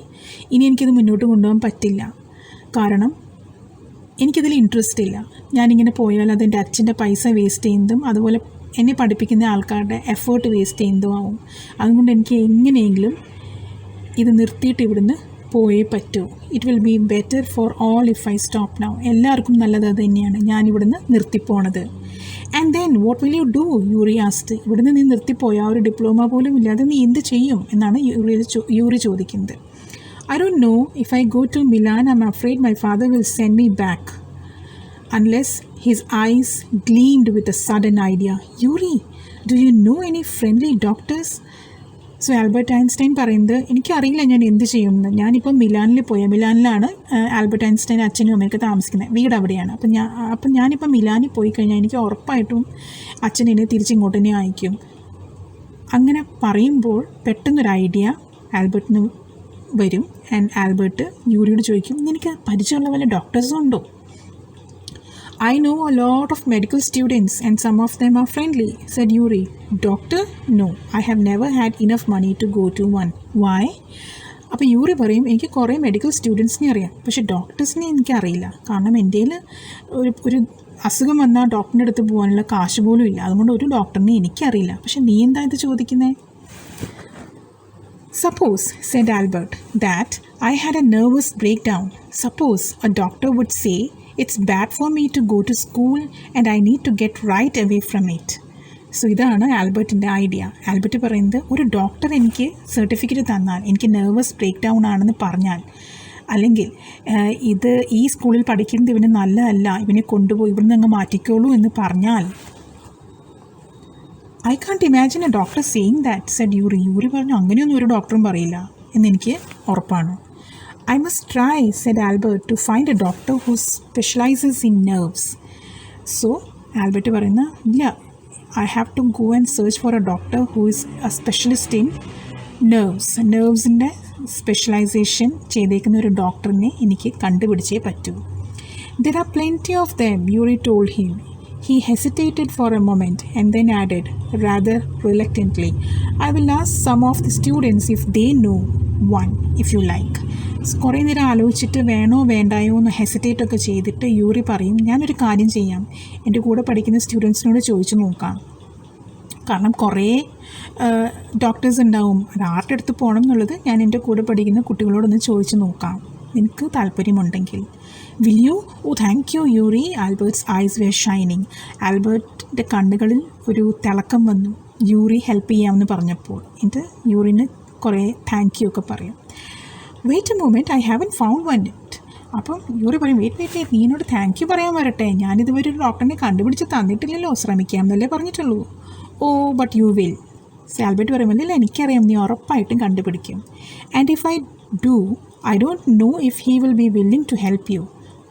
ഇനി എനിക്കിത് മുന്നോട്ട് കൊണ്ടുപോകാൻ പറ്റില്ല, കാരണം എനിക്കതിൽ ഇൻട്രസ്റ്റ് ഇല്ല. ഞാനിങ്ങനെ പോയാൽ അതെൻ്റെ അച്ഛൻ്റെ പൈസ വേസ്റ്റ് ചെയ്യുന്നതും അതുപോലെ എന്നെ പഠിപ്പിക്കുന്ന ആൾക്കാരുടെ എഫേർട്ട് വേസ്റ്റ് ചെയ്യുന്നതും ആവും. അതുകൊണ്ട് എനിക്ക് എങ്ങനെയെങ്കിലും ഇത് നിർത്തിയിട്ട് ഇവിടുന്ന് പോയേ പറ്റൂ. It will be better for all if I stop now. എല്ലാവർക്കും നല്ലത് അത് തന്നെയാണ്, ഞാനിവിടുന്ന് നിർത്തിപ്പോണത്. And then what will you do, Yuri asked. ഇവിടുന്ന് നീ നിർത്തിപ്പോയാൽ ഒരു ഡിപ്ലോമ പോലും ഇല്ലാതെ നീ എന്ത് ചെയ്യും എന്നാണ് യൂറി ചോദിക്കുന്നത്. I don't know. If I go to Milan, I'm afraid my father will send me back. Unless his eyes gleamed with a sudden idea. Yuri, do you know any friendly doctors? So Albert Einstein പറയുന്നത്, എനിക്കറിയില്ല ഞാൻ എന്ത് ചെയ്യുമെന്ന്. ഞാനിപ്പോൾ മിലാനിലാണ് Albert Einstein അച്ഛനും അമ്മയൊക്കെ താമസിക്കുന്നത്, വീട് അവിടെയാണ്. അപ്പം ഞാനിപ്പോൾ മിലാനിൽ പോയി കഴിഞ്ഞാൽ എനിക്ക് ഉറപ്പായിട്ടും അച്ഛൻ എന്നെ തിരിച്ചിങ്ങോട്ട് തന്നെ അയക്കും. അങ്ങനെ പറയുമ്പോൾ പെട്ടെന്നൊരു ഐഡിയ ആൽബർട്ടിന് വരും. ആൻഡ് ആൽബർട്ട് യൂറിയോട് ചോദിക്കും, നിനക്ക് പരിചയമുള്ള വല്ല ഡോക്ടേഴ്സും ഉണ്ടോ? I know a lot of medical students and some of them are friendly, said Yuri. Doctor? No, I have never had enough money to go to one. Why? അപ്പോൾ Yuri പറയും, എനിക്ക് കുറേ medical സ്റ്റുഡൻസിനെ അറിയാം, പക്ഷേ ഡോക്ടേഴ്സിനെ എനിക്കറിയില്ല. കാരണം എൻ്റെ ഒരു അസുഖം വന്നാൽ ഡോക്ടറിൻ്റെ അടുത്ത് പോകാനുള്ള കാശ് പോലും ഇല്ല. അതുകൊണ്ട് ഒരു ഡോക്ടറിനെ എനിക്കറിയില്ല. പക്ഷേ നീ എന്താ ഇത് ചോദിക്കുന്നത്? Suppose, said Albert, that I had a nervous breakdown. Suppose a doctor would say, it's bad for me to go to school and I need to get right away from it. So ഇതാണ് ആൽബർട്ടിൻ്റെ idea. Albert പറയുന്നത്, ഒരു doctor എനിക്ക് certificate തന്നാൽ, എനിക്ക് nervous break down ആണെന്ന് പറഞ്ഞാൽ, അല്ലെങ്കിൽ ഈ സ്കൂളിൽ പഠിക്കുന്നത് ഇവന് നല്ലതല്ല, ഇവനെ കൊണ്ടുപോയി ഇവിടുന്ന് അങ്ങ് മാറ്റിക്കോളൂ എന്ന് പറഞ്ഞാൽ, I can't imagine a doctor saying that, said Yuri. Yuri പറഞ്ഞു, അങ്ങനെയൊന്നും ഒരു ഡോക്ടറും പറയില്ല എന്നെനിക്ക് ഉറപ്പാണ്. I must try, said Albert, to find a doctor who specializes in nerves. So Albert പറയുന്ന, ഇല്ല, I have to go and search for a doctor who is a specialist in നെർവ്സിൻ്റെ സ്പെഷ്യലൈസേഷൻ ചെയ്തേക്കുന്ന ഒരു ഡോക്ടറിനെ എനിക്ക് കണ്ടുപിടിച്ചേ പറ്റൂ. There are plenty of them, Yuri told him. He hesitated for a moment and then added, rather reluctantly, I will ask some of the students if they know one, if you like. കുറേ നേരം ആലോചിച്ചിട്ട് വേണോ വേണ്ടായോ എന്ന് hesitate ഒക്കെ ചെയ്തിട്ട് Yuri പറയും, ഞാനൊരു കാര്യം ചെയ്യാം, എൻ്റെ കൂടെ പഠിക്കുന്ന സ്റ്റുഡൻസിനോട് ചോദിച്ചു നോക്കാം. കാരണം കുറേ ഡോക്ടേഴ്സ് ഉണ്ടാവും, അത് ആരുടെ അടുത്ത് പോകണം എന്നുള്ളത് ഞാൻ എൻ്റെ കൂടെ പഠിക്കുന്ന കുട്ടികളോടൊന്ന് ചോദിച്ചു നോക്കാം, നിനക്ക് താല്പര്യമുണ്ടെങ്കിൽ. Will you? Oh thank you Yuri. Albert's eyes were shining. ആൽബർട്ടിൻ്റെ കണ്ണുകളിൽ ഒരു തിളക്കം വന്നു യൂറി ഹെൽപ്പ് ചെയ്യാമെന്ന് പറഞ്ഞപ്പോൾ. എന്നിട്ട് യൂറിന് കുറേ താങ്ക് യു ഒക്കെ പറയും. Wait a moment, I haven't found one it. അപ്പം യൂറി പറയും, വെയിറ്റ്, നീ എന്നോട് താങ്ക് യു പറയാൻ വരട്ടെ, ഞാനിതുവരെ ഒരു ഡോക്ടറിനെ കണ്ടുപിടിച്ച് തന്നിട്ടില്ലല്ലോ, ശ്രമിക്കാം എന്നല്ലേ പറഞ്ഞിട്ടുള്ളൂ. Oh but you will. Albert പറയുമ്പോൾ, എനിക്കറിയാം, നീ ഉറപ്പായിട്ടും കണ്ടുപിടിക്കും. And if I do, I don't know if he will be willing to help you.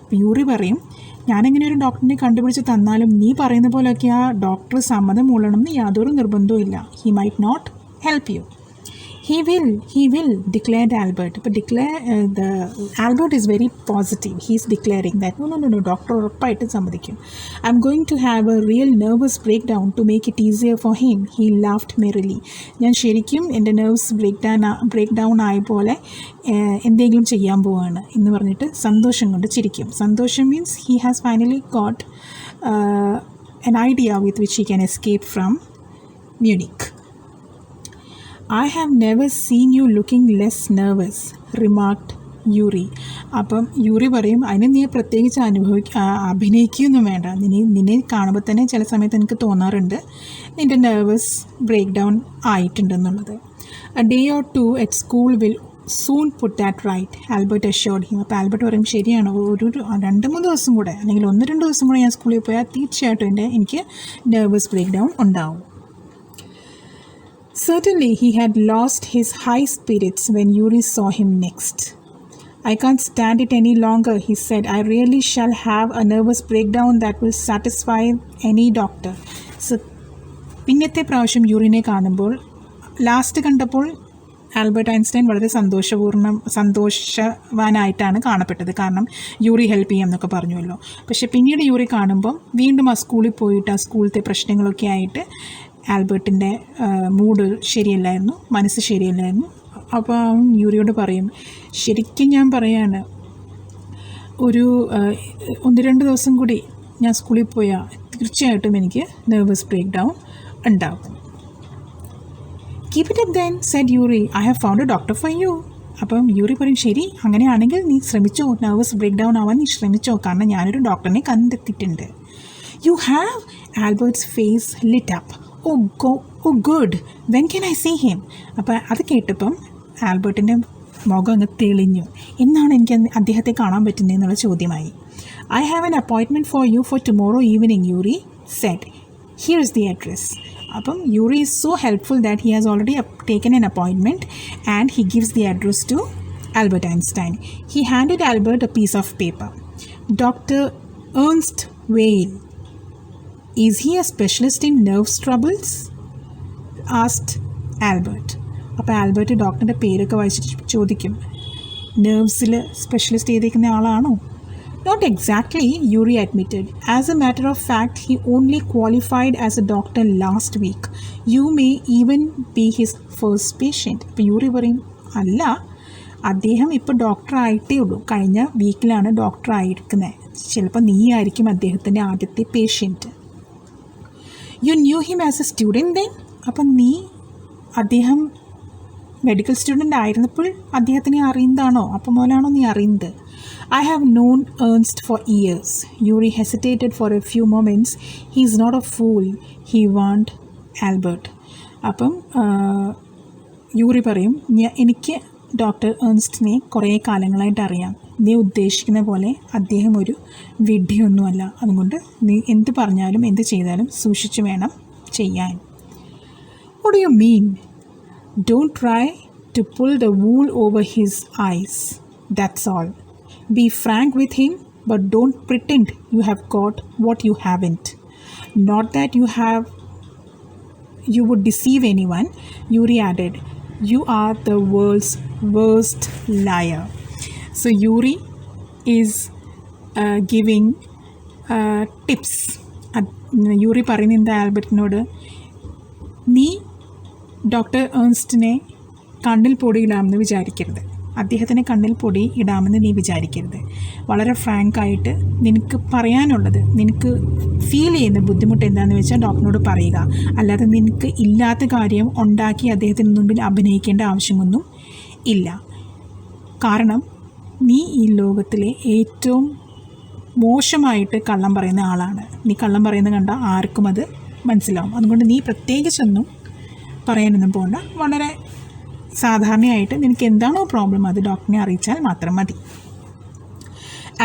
അപ്പോൾ യൂറി പറയും, ഞാനെങ്ങനെ ഒരു ഡോക്ടറിനെ കണ്ടുപിടിച്ച് തന്നാലും നീ പറയുന്ന പോലെയൊക്കെ ആ ഡോക്ടർ സമ്മതം മൂളണം എന്ന് യാതൊരു നിർബന്ധവും ഇല്ല. He might not help you. He will, declared Albert. But Albert is very positive. He is declaring that, no, doctor ഉറപ്പായിട്ട് സമ്മതിക്കും. I'm going to have a real nervous breakdown to make it easier for him. He laughed merrily. ഞാൻ ശരിക്കും എൻ്റെ nerves break down ആയ പോലെ എന്തെങ്കിലും ചെയ്യാൻ പോവാണ് എന്ന് പറഞ്ഞിട്ട് സന്തോഷം കൊണ്ട് ചിരിക്കും. സന്തോഷം means he has finally got an idea with which he can escape from Munich. I have never seen you looking less nervous, remarked Yuri. അപ്പം യൂറി പറയും, അതിന് നീ പ്രത്യേകിച്ച് അഭിനയിക്കുകയൊന്നും വേണ്ട, നിന്നെ കാണുമ്പോൾ തന്നെ ചില സമയത്ത് എനിക്ക് തോന്നാറുണ്ട് നിൻ്റെ നെർവസ് ബ്രേക്ക് ഡൗൺ ആയിട്ടുണ്ടെന്നുള്ളത്. A day or two at school will soon put that right, Albert assured him. അപ്പോൾ ആൽബർട്ട് പറയും, ശരിയാണ്, ഒരു 2-3 ദിവസം കൂടെ അല്ലെങ്കിൽ 1-2 ദിവസം കൂടെ ഞാൻ സ്കൂളിൽ പോയാൽ തീർച്ചയായിട്ടും എനിക്ക് നെർവസ് ബ്രേക്ക് ഡൗൺ ഉണ്ടാവും. Certainly he had lost his high spirits when Yuri saw him next. I can't stand it any longer, he said. I really shall have a nervous breakdown that will satisfy any doctor. So പിന്നത്തെ പ്രാവശ്യം യൂറിനെ കാണുമ്പോൾ, last കണ്ടപ്പോൾ Albert Einstein വളരെ സന്തോഷവാനായിട്ടാണ് കാണപ്പെട്ടത്. കാരണം Yuri help ചെയ്യാം എന്നൊക്കെ പറഞ്ഞുവല്ലോ. പക്ഷേ പിന്നീട് യൂറി കാണുമ്പം വീണ്ടും ആ സ്കൂളിൽ പോയിട്ട് ആ സ്കൂളിലത്തെ പ്രശ്നങ്ങളൊക്കെ ആയിട്ട് ആൽബർട്ടിൻ്റെ മൂഡ് ശരിയല്ലായിരുന്നു, മനസ്സ് ശരിയല്ലായിരുന്നു. അപ്പോൾ യൂറിയോട് പറയും, ശരിക്കും ഞാൻ പറയാണ്, ഒരു 1-2 ദിവസം കൂടി ഞാൻ സ്കൂളിൽ പോയാൽ തീർച്ചയായിട്ടും എനിക്ക് നെർവസ് ബ്രേക്ക് ഡൗൺ ഉണ്ടാകും. Keep it up then said Yuri, I have found a doctor for you. അപ്പം യൂറി പറയും, ശരി അങ്ങനെയാണെങ്കിൽ നീ ശ്രമിച്ചോ, നെർവസ് ബ്രേക്ക് ഡൗൺ ആവാൻ നീ ശ്രമിച്ചോ, കാരണം ഞാനൊരു ഡോക്ടറിനെ കണ്ടെത്തിയിട്ടുണ്ട്. You have? Albert's face lit up. Oh good, when can I see him? അപ്പം അത് കേട്ടപ്പം ആൽബർട്ടിൻ്റെ മുഖം അങ്ങ് തെളിഞ്ഞു. എന്നാണ് എനിക്ക് അദ്ദേഹത്തെ കാണാൻ പറ്റുന്നത് എന്നുള്ള ചോദ്യമായി. I have an appointment for you for tomorrow evening, Yuri said. Here is the address. അപ്പം Yuri is so helpful that he has already taken an appointment and he gives the address to Albert Einstein. He handed Albert a piece of paper. Doctor Ernst Weil, is he a specialist in nerves troubles? Asked Albert. അപ്പോൾ Albert ഡോക്ടറിൻ്റെ പേരൊക്കെ വായിച്ചിട്ട് ചോദിക്കും, നെർവ്സിൽ specialist ചെയ്തേക്കുന്ന ആളാണോ? Not exactly, Yuri admitted. As a matter of fact, he only qualified as a doctor last week. You may even be his first patient. അപ്പോൾ Yuri പറയും, അല്ല, അദ്ദേഹം ഇപ്പോൾ ഡോക്ടർ ആയിട്ടേ ഉള്ളൂ, കഴിഞ്ഞ വീക്കിലാണ് ഡോക്ടർ ആയിരിക്കുന്നത്, ചിലപ്പോൾ നീ ആയിരിക്കും അദ്ദേഹത്തിൻ്റെ ആദ്യത്തെ patient. You knew him as a student then? അപ്പം നീ അദ്ദേഹം മെഡിക്കൽ സ്റ്റുഡൻ്റ് ആയിരുന്നപ്പോൾ അദ്ദേഹത്തിനെ അറിയുന്നതാണോ? അപ്പം മുതലാണോ നീ അറിയുന്നത്? I have known Ernst for years. Yuri hesitated for a few moments. He is not a fool, he warned Albert. അപ്പം യൂറി പറയും, എനിക്ക് ഡോക്ടർ ഏൺസ്റ്റിനെ കുറേ കാലങ്ങളായിട്ട് അറിയാം. നീ ഉദ്ദേശിക്കുന്ന പോലെ അദ്ദേഹം ഒരു വിഡ്ഢിയൊന്നുമല്ല. അതുകൊണ്ട് നീ എന്ത് പറഞ്ഞാലും എന്ത് ചെയ്താലും സൂക്ഷിച്ചു വേണം ചെയ്യാൻ. What do you mean? Don't try to pull the wool over his eyes. That's all. Be frank with him, but don't pretend you have got what you haven't. Not that you would deceive anyone, Yuri added. You are the world's worst liar. So Yuri is giving tips. Yuri പറയുന്നത് ആൽബർട്ടിനോട്, നീ doctor ഏൺസ്റ്റിനെ കണ്ണിൽ പൊടിയിടാമെന്ന് വിചാരിക്കരുത്, അദ്ദേഹത്തിന് കണ്ണിൽ പൊടി ഇടാമെന്ന് നീ വിചാരിക്കരുത്. വളരെ ഫ്രാങ്കായിട്ട് നിനക്ക് പറയാനുള്ളത്, നിനക്ക് ഫീൽ ചെയ്യുന്ന ബുദ്ധിമുട്ട് എന്താണെന്ന് വെച്ചാൽ ഡോക്ടറിനോട് പറയുക. അല്ലാതെ നിനക്ക് ഇല്ലാത്ത കാര്യം ഉണ്ടാക്കി അദ്ദേഹത്തിന് മുമ്പിൽ അഭിനയിക്കേണ്ട ആവശ്യമൊന്നും ഇല്ല. കാരണം നീ ഈ ലോകത്തിലെ ഏറ്റവും മോശമായിട്ട് കള്ളം പറയുന്ന ആളാണ്. നീ കള്ളം പറയുന്നത് കണ്ടാൽ ആർക്കും അത് മനസ്സിലാവും. അതുകൊണ്ട് നീ പ്രത്യേകിച്ചൊന്നും പറയാനൊന്നും പോകണ്ട. വളരെ സാധാരണയായിട്ട് നിനക്ക് എന്താണോ പ്രോബ്ലം അത് ഡോക്ടറിനെ അറിയിച്ചാൽ മാത്രം മതി.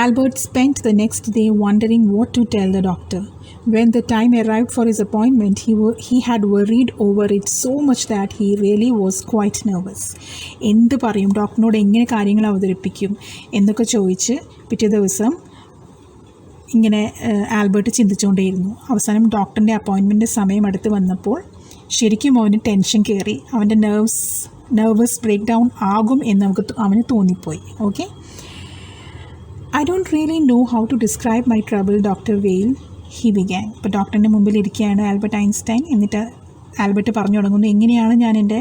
Albert spent the next day wondering what to tell the doctor. When the time arrived for his appointment, he had worried over it so much that he really was quite nervous. എന്ത് പറയും, ഡോക്ടറിനോട് എങ്ങനെ കാര്യങ്ങൾ അവതരിപ്പിക്കും എന്നൊക്കെ ചോദിച്ച് പിറ്റേ ദിവസം ഇങ്ങനെ ആൽബർട്ട് ചിന്തിച്ചുകൊണ്ടേയിരുന്നു. അവസാനം ഡോക്ടറിൻ്റെ അപ്പോയിൻമെൻറ്റ് സമയം അടുത്ത് വന്നപ്പോൾ ശരിക്കും അവന് ടെൻഷൻ കയറി. അവൻ്റെ നെർവസ് ബ്രേക്ക് ഡൗൺ ആകും എന്ന് അവന് തോന്നിപ്പോയി. Okay, I don't really know how to describe my trouble, Dr. Weil, he began. ഇപ്പോൾ ഡോക്ടറിൻ്റെ മുമ്പിൽ ഇരിക്കുകയാണ് ആൽബർട്ട് ഐൻസ്റ്റൈൻ. എന്നിട്ട് ആൽബർട്ട് പറഞ്ഞു തുടങ്ങുന്നു, എങ്ങനെയാണ് ഞാൻ എൻ്റെ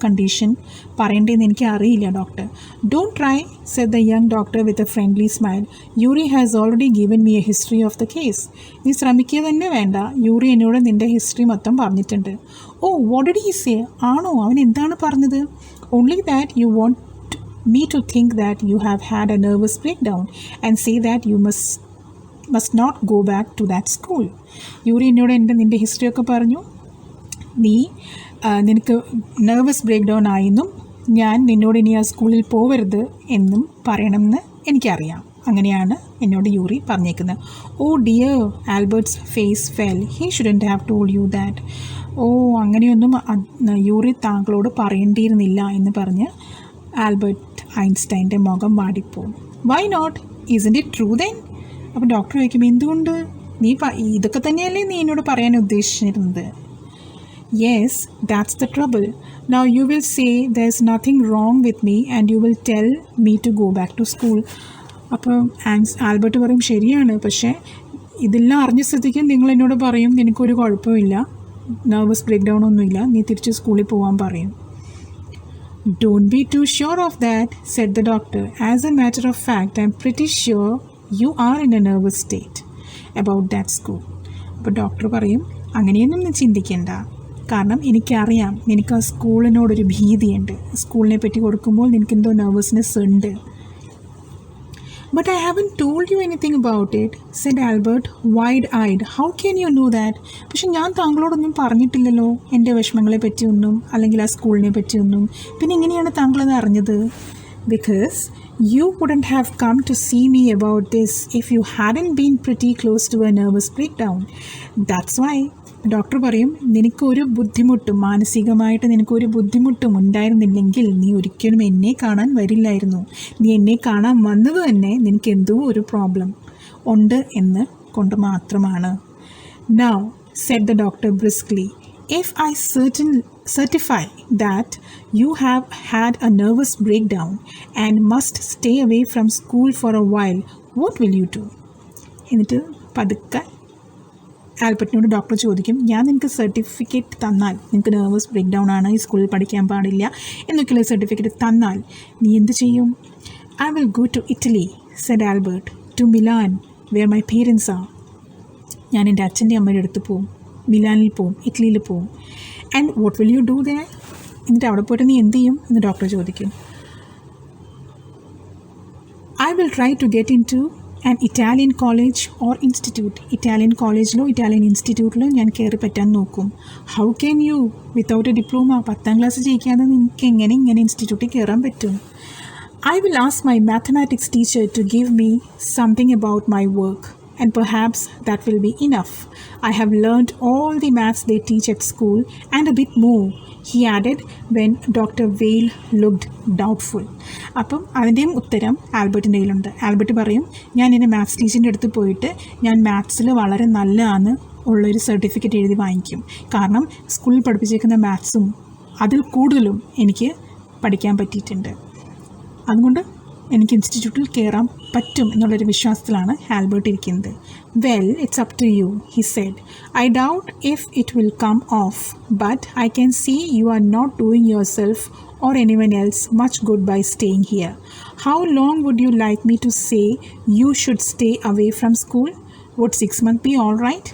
കണ്ടീഷൻ പറയേണ്ടതെന്ന് എനിക്ക് അറിയില്ല doctor. Don't try, said the young doctor with a friendly smile. Yuri has already given me a history of the case. നീ ശ്രമിക്കുക തന്നെ വേണ്ട, യൂറി എന്നോട് നിൻ്റെ ഹിസ്റ്ററി മൊത്തം പറഞ്ഞിട്ടുണ്ട്. Oh, what did he say? ആണോ, അവൻ എന്താണ് പറഞ്ഞത്? Only that you want me to think that you have had a nervous breakdown and say that you must not go back to that school. Yuri എന്നോട് നിൻ്റെ ഹിസ്റ്ററിയൊക്കെ പറഞ്ഞു, നിനക്ക് nervous break down ആയെന്നും ഞാൻ നിന്നോട് ഇനി ആ സ്കൂളിൽ പോവരുത് എന്നും പറയണമെന്ന് എനിക്കറിയാം. അങ്ങനെയാണ് എന്നോട് യൂറി പറഞ്ഞേക്കുന്നത്. Oh dear, Albert's face fell. He shouldn't have told you that. Oh, അങ്ങനെയൊന്നും യൂറി താങ്കളോട് പറയേണ്ടിയിരുന്നില്ല എന്ന് പറഞ്ഞ് ആൽബർട്ട് ഐൻസ്റ്റൈൻ്റെ മുഖം വാടിപ്പോവും. Why not, isn't it true then? അപ്പോൾ ഡോക്ടർ ചോദിക്കും, എന്തുകൊണ്ട്? നീ ഇതൊക്കെ തന്നെയല്ലേ നീ എന്നോട് പറയാൻ ഉദ്ദേശിച്ചിരുന്നത്? Yes, that's the trouble. Now you will say there's nothing wrong with me and you will tell me to go back to school. അപ്പോൾ ആൽബർട്ട് പറയും, ശരിയാണ്, പക്ഷേ ഇതെല്ലാം അറിഞ്ഞ സ്ഥിതിക്ക് നിങ്ങൾ എന്നോട് പറയും നിനക്കൊരു കുഴപ്പമില്ല, നെർവസ് ബ്രേക്ക് ഡൗൺ ഒന്നുമില്ല, നീ തിരിച്ച് സ്കൂളിൽ പോകാൻ പറയും. Don't be too sure of that, said the doctor. As a matter of fact, I'm pretty sure you are in A nervous state about that school. അപ്പോൾ ഡോക്ടർ പറയും അങ്ങനെയൊന്നും നീ ചിന്തിക്കേണ്ട, കാരണം എനിക്കറിയാം നിനക്ക് ആ സ്കൂളിനോടൊരു ഭീതിയുണ്ട്, സ്കൂളിനെ പറ്റി കൊടുക്കുമ്പോൾ നിനക്കെന്തോ നെർവസ്നെസ് ഉണ്ട്. But I haven't told you anything about it, said Albert, wide-eyed. How can you know that? പക്ഷെ ഞാൻ താങ്കളോടൊന്നും പറഞ്ഞിട്ടില്ലല്ലോ എൻ്റെ വിഷമങ്ങളെ പറ്റിയൊന്നും അല്ലെങ്കിൽ ആ സ്കൂളിനെ പറ്റിയൊന്നും. പിന്നെ എങ്ങനെയാണ് താങ്കളത് അറിഞ്ഞത്? Because you wouldn't have come to see me about this if you hadn't been pretty close to a nervous breakdown. That's why. Doctor പറയും നിനക്കൊരു ബുദ്ധിമുട്ടും മാനസികമായിട്ട് നിനക്കൊരു ബുദ്ധിമുട്ടും ഉണ്ടായിരുന്നില്ലെങ്കിൽ നീ ഒരിക്കലും എന്നെ കാണാൻ വരില്ലായിരുന്നു. നീ എന്നെ കാണാൻ വന്നത് തന്നെ നിനക്ക് എന്തോ ഒരു പ്രോബ്ലം ഉണ്ട് എന്ന് കൊണ്ട് മാത്രമാണ്. Now, said the doctor briskly, if I certify that you have had a nervous breakdown and must stay away from school for a while, what will you do? എന്നിട്ട് പതുക്കെ ആൽബർട്ടിനോട് ഡോക്ടർ ചോദിക്കും, ഞാൻ നിനക്ക് സർട്ടിഫിക്കറ്റ് തന്നാൽ, നിനക്ക് നെർവസ് ബ്രേക്ക് ഡൗൺ ആണ്, ഈ സ്കൂളിൽ പഠിക്കാൻ പാടില്ല എന്നൊക്കെയുള്ള സർട്ടിഫിക്കറ്റ് തന്നാൽ നീ എന്ത് ചെയ്യും? I will go to Italy, said Albert, to Milan where my parents are. ഞാൻ എൻ്റെ അച്ഛൻ്റെ അമ്മയുടെ അടുത്ത് പോവും, മിലാനിൽ പോവും, ഇറ്റലിയിൽ പോവും. And what will you do there? എന്നിട്ട് അവിടെ പോയിട്ട് നീ എന്ത് ചെയ്യും എന്ന് ഡോക്ടർ ചോദിക്കും. I will try to get in to an Italian college or institute. Italian കോളേജിലോ ഇറ്റാലിയൻ ഇൻസ്റ്റിറ്റ്യൂട്ടിലോ ഞാൻ കയറി പറ്റാൻ നോക്കും. How can you without a diploma? 10ാം ക്ലാസ് ജയിക്കാതെ നിങ്ങൾക്ക് എങ്ങനെ ഇങ്ങനെ ഇൻസ്റ്റിറ്റ്യൂട്ടിൽ കയറാൻ പറ്റും? I will ask my mathematics teacher to give me something about my work and perhaps that will be enough. I have learned all the maths they teach at school and a bit more, he added when Dr. Vail looked doubtful. അപ്പം അതിൻ്റെയും ഉത്തരം ആൽബർട്ടിൻ്റെ കയ്യിലുണ്ട്. Albert പറയും, ഞാൻ എൻ്റെ maths ടീച്ചറിൻ്റെ അടുത്ത് പോയിട്ട് ഞാൻ മാത്സിൽ വളരെ നല്ലതാണ് ഉള്ളൊരു സർട്ടിഫിക്കറ്റ് എഴുതി വാങ്ങിക്കും. കാരണം സ്കൂളിൽ പഠിപ്പിച്ചേക്കുന്ന മാത്സും അതിൽ കൂടുതലും എനിക്ക് പഠിക്കാൻ പറ്റിയിട്ടുണ്ട്. അതുകൊണ്ട് എനിക്ക് ഇൻസ്റ്റിറ്റ്യൂട്ടിൽ കയറാൻ പറ്റും എന്നുള്ളൊരു വിശ്വാസത്തിലാണ് ആൽബർട്ട് ഇരിക്കുന്നത്. Well, it's up to you, he said. I doubt if it will come off, but I can see you are not doing yourself or anyone else much good by staying here. How long would you like me to say you should stay away from school? Would 6 months be all right?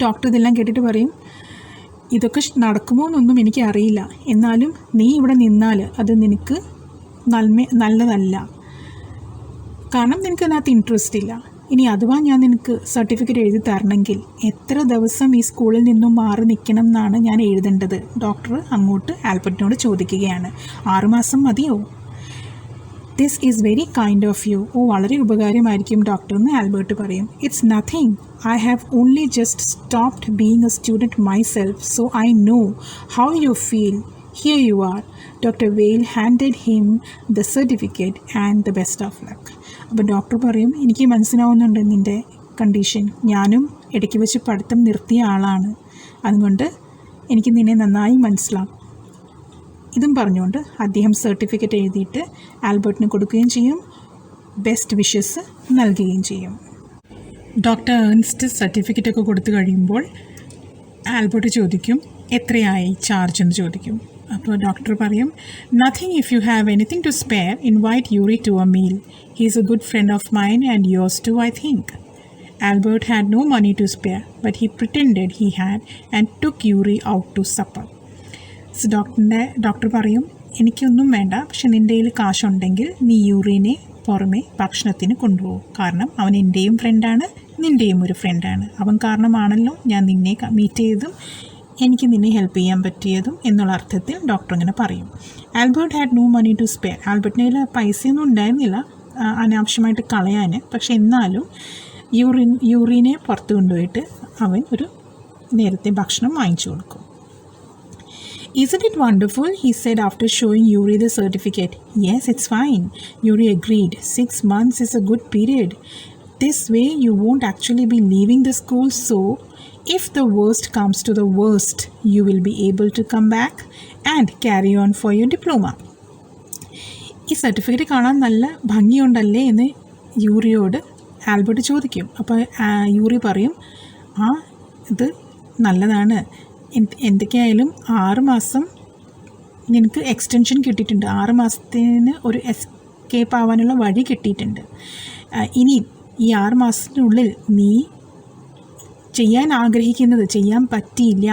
Doctor ഇതെല്ലാം കേട്ടിട്ട് പറയും, ഇതൊക്കെ നടക്കുമോ എന്നൊന്നും എനിക്ക് അറിയില്ല, എന്നാലും നീ ഇവിടെ നിന്നാൽ അത് നിനക്ക് നല്ലതല്ല, കാരണം നിനക്ക് അതിനകത്ത് ഇൻട്രസ്റ്റ് ഇല്ല. ഇനി അഥവാ ഞാൻ നിനക്ക് സർട്ടിഫിക്കറ്റ് എഴുതി തരണമെങ്കിൽ എത്ര ദിവസം ഈ സ്കൂളിൽ നിന്നും മാറി നിൽക്കണം എന്നാണ് ഞാൻ എഴുതേണ്ടത്? ഡോക്ടർ അങ്ങോട്ട് ആൽബർട്ടിനോട് ചോദിക്കുകയാണ്. 6 മാസം മതിയോ? This is very kind of you. Oh, വളരെ ഉപകാരമായിരിക്കും ഡോക്ടർ എന്ന് ആൽബർട്ട് പറയും. It's nothing. I have only just stopped being a student myself, so I know how you feel. Here you are. Dr. Vail handed him the certificate and the best of luck. അപ്പോൾ doctor പറയും, എനിക്ക് മനസ്സിലാവുന്നുണ്ട് നിൻ്റെ condition, ഞാനും ഇടയ്ക്ക് വെച്ച് പഠിത്തം നിർത്തിയ ആളാണ്, അതുകൊണ്ട് എനിക്ക് നിന്നെ നന്നായി മനസ്സിലാവും. ഇതും പറഞ്ഞുകൊണ്ട് അദ്ദേഹം സർട്ടിഫിക്കറ്റ് എഴുതിയിട്ട് ആൽബർട്ടിന് കൊടുക്കുകയും ചെയ്യും, ബെസ്റ്റ് വിഷസ് നൽകുകയും ചെയ്യും. ഡോക്ടർ ഏൺസ്റ്റ് സർട്ടിഫിക്കറ്റൊക്കെ കൊടുത്തു കഴിയുമ്പോൾ ആൽബർട്ട് ചോദിക്കും, എത്രയായി ചാർജ് എന്ന് ചോദിക്കും. അപ്പോൾ ഡോക്ടർ പറയും, nothing. If you have anything to spare, invite Yuri to a meal. He is a good friend of mine and yours too, I think. Albert had no money to spare, but he pretended he had and took Yuri out to supper. So doctor പറയും, എനിക്കൊന്നും വേണ്ട, പക്ഷെ നിൻ്റെ കയ്യിൽ കാശുണ്ടെങ്കിൽ നീ യൂറിനെ പുറമെ ഭക്ഷണത്തിന് കൊണ്ടുപോകും, കാരണം അവൻ എൻ്റെയും ഫ്രണ്ടാണ്, നിൻ്റെയും ഒരു ഫ്രണ്ടാണ്, അവൻ കാരണമാണല്ലോ ഞാൻ നിന്നെ മീറ്റ് ചെയ്തതും എനിക്ക് നിന്നെ ഹെൽപ്പ് ചെയ്യാൻ പറ്റിയതും എന്നുള്ള അർത്ഥത്തിൽ ഡോക്ടർ ഇങ്ങനെ പറയും. Albert had no money to spare. ആൽബർട്ടിൻ്റെ കയ്യിൽ പൈസയൊന്നും ഉണ്ടായിരുന്നില്ല അനാവശ്യമായിട്ട് കളയാൻ, പക്ഷെ എന്നാലും യൂറിനെ പുറത്ത് കൊണ്ടുപോയിട്ട് അവൻ ഒരു നേരത്തെ ഭക്ഷണം വാങ്ങിച്ചു കൊടുക്കും. Isn't it wonderful? He said after showing Yuri the certificate. Yes, it's fine. Yuri agreed. 6 months is a good period. This way you won't actually be leaving the school, so if the worst comes to the worst, you will be able to come back and carry on for your diploma. ഈ certificate കാണാൻ നല്ല ഭംഗിയുണ്ടല്ലേ എന്ന് യൂറിയോട് Albert ചോദിക്കും. അപ്പോൾ Yuri പറയും, ആ ഇത് നല്ലതാണ്, എന്തൊക്കെയായാലും 6 മാസം നിനക്ക് എക്സ്റ്റൻഷൻ കിട്ടിയിട്ടുണ്ട്, 6 മാസത്തിന് ഒരു എസ്കേപ്പ് ആവാനുള്ള വഴി കിട്ടിയിട്ടുണ്ട്. ഇനി ഈ 6 മാസത്തിനുള്ളിൽ നീ ചെയ്യാൻ ആഗ്രഹിക്കുന്നത് ചെയ്യാൻ പറ്റിയില്ല,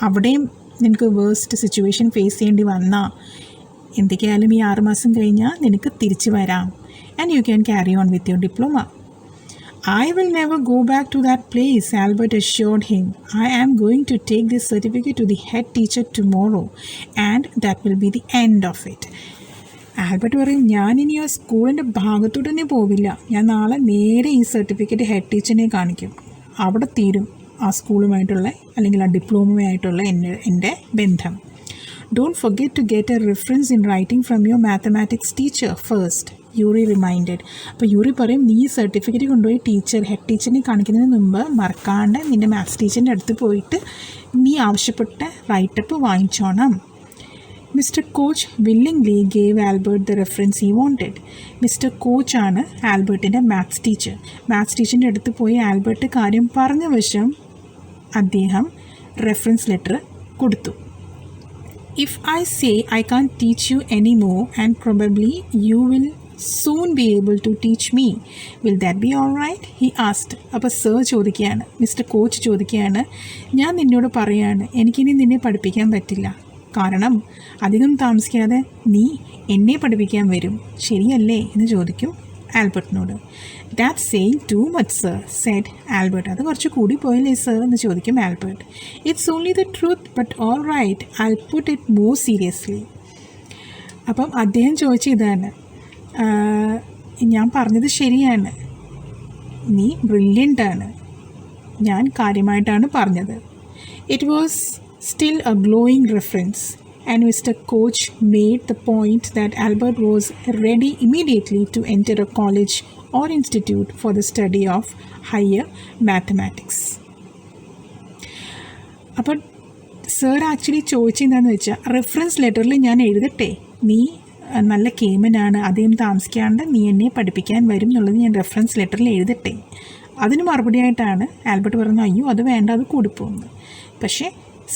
അവിടെയും നിനക്ക് വേഴ്സ്റ്റ് സിറ്റുവേഷൻ ഫേസ് ചെയ്യേണ്ടി വന്നാൽ എന്തൊക്കെയായാലും ഈ 6 മാസം കഴിഞ്ഞാൽ നിനക്ക് തിരിച്ചു വരാം. And you can carry on with your diploma. I will never go back to that place, Albert assured him. I am going to take this certificate to the head teacher tomorrow, and that will be the end of it. Albert പറയും, ഞാനിനി ആ സ്കൂളിൻ്റെ ഭാഗത്തോട്ട് തന്നെ പോവില്ല. ഞാൻ നാളെ നേരെ ഈ സർട്ടിഫിക്കറ്റ് ഹെഡ് ടീച്ചറിനെ കാണിക്കും. അവിടെ തീരും ആ സ്കൂളുമായിട്ടുള്ള അല്ലെങ്കിൽ ആ ഡിപ്ലോമയുമായിട്ടുള്ള എൻ്റെ ബന്ധം. Don't forget to get a reference in writing from your mathematics teacher first, Yuri reminded. അപ്പോൾ യൂറി പറയും, നീ ഈ സർട്ടിഫിക്കറ്റ് കൊണ്ടുപോയി ഹെഡ് ടീച്ചറിനെ കാണിക്കുന്നതിന് മുമ്പ് മറക്കാണ്ട് നിൻ്റെ മാത്സ് ടീച്ചറിൻ്റെ അടുത്ത് പോയിട്ട് നീ ആവശ്യപ്പെട്ട റൈറ്റപ്പ് വാങ്ങിച്ചോണം. Mister Koch willingly gave Albert the reference he wanted. Mister കോച്ചാണ് ആൽബർട്ടിൻ്റെ മാത്സ് ടീച്ചർ. മാത്സ് ടീച്ചറിൻ്റെ അടുത്ത് പോയി ആൽബർട്ട് കാര്യം പറഞ്ഞ വശം അദ്ദേഹം റെഫറൻസ് ലെറ്റർ കൊടുത്തു. If I say I can't teach you anymore and probably you will soon be able to teach me, will that be all right? He asked. അപ്പോൾ sir ചോദിക്കുകയാണ്, മിസ്റ്റർ കോച്ച് ചോദിക്കുകയാണ്, ഞാൻ നിന്നോട് പറയാണ് എനിക്കിനി നിന്നെ പഠിപ്പിക്കാൻ പറ്റില്ല, കാരണം അധികം താമസിക്കാതെ നീ എന്നെ പഠിപ്പിക്കാൻ വരും, ശരിയല്ലേ എന്ന് ചോദിക്കും ആൽബർട്ടിനോട്. That saying too much sir, said Albert. അത് കുറച്ച് കൂടി പോയില്ലേ സർ എന്ന് ചോദിക്കും Albert. It's only the truth but all right, I put it more seriously. അപ്പം അദ്ദേഹം ചോദിച്ച ഇതാണ്, ഞാൻ പറഞ്ഞത് ശരിയാണ്, നീ ബ്രില്യൻ്റാണ്, ഞാൻ കാര്യമായിട്ടാണ് പറഞ്ഞത്. It was still a glowing reference, and Mr. Koch made the point that Albert was ready immediately to enter a college or institute for the study of higher mathematics. അപ്പോൾ സർ ആക്ച്വലി ചോദിച്ചെന്താണെന്ന് വെച്ചാൽ, reference ലെറ്ററിൽ ഞാൻ എഴുതട്ടെ നീ നല്ല കേമനാണ്, അധികം താമസിക്കാണ്ട് നീ എന്നെ പഠിപ്പിക്കാൻ വരും എന്നുള്ളത് ഞാൻ റെഫറൻസ് ലെറ്ററിൽ എഴുതട്ടെ. അതിന് മറുപടിയായിട്ടാണ് ആൽബർട്ട് പറഞ്ഞു, അയ്യോ അത് വേണ്ട, അത് കൂടിപ്പോകുന്നു. പക്ഷേ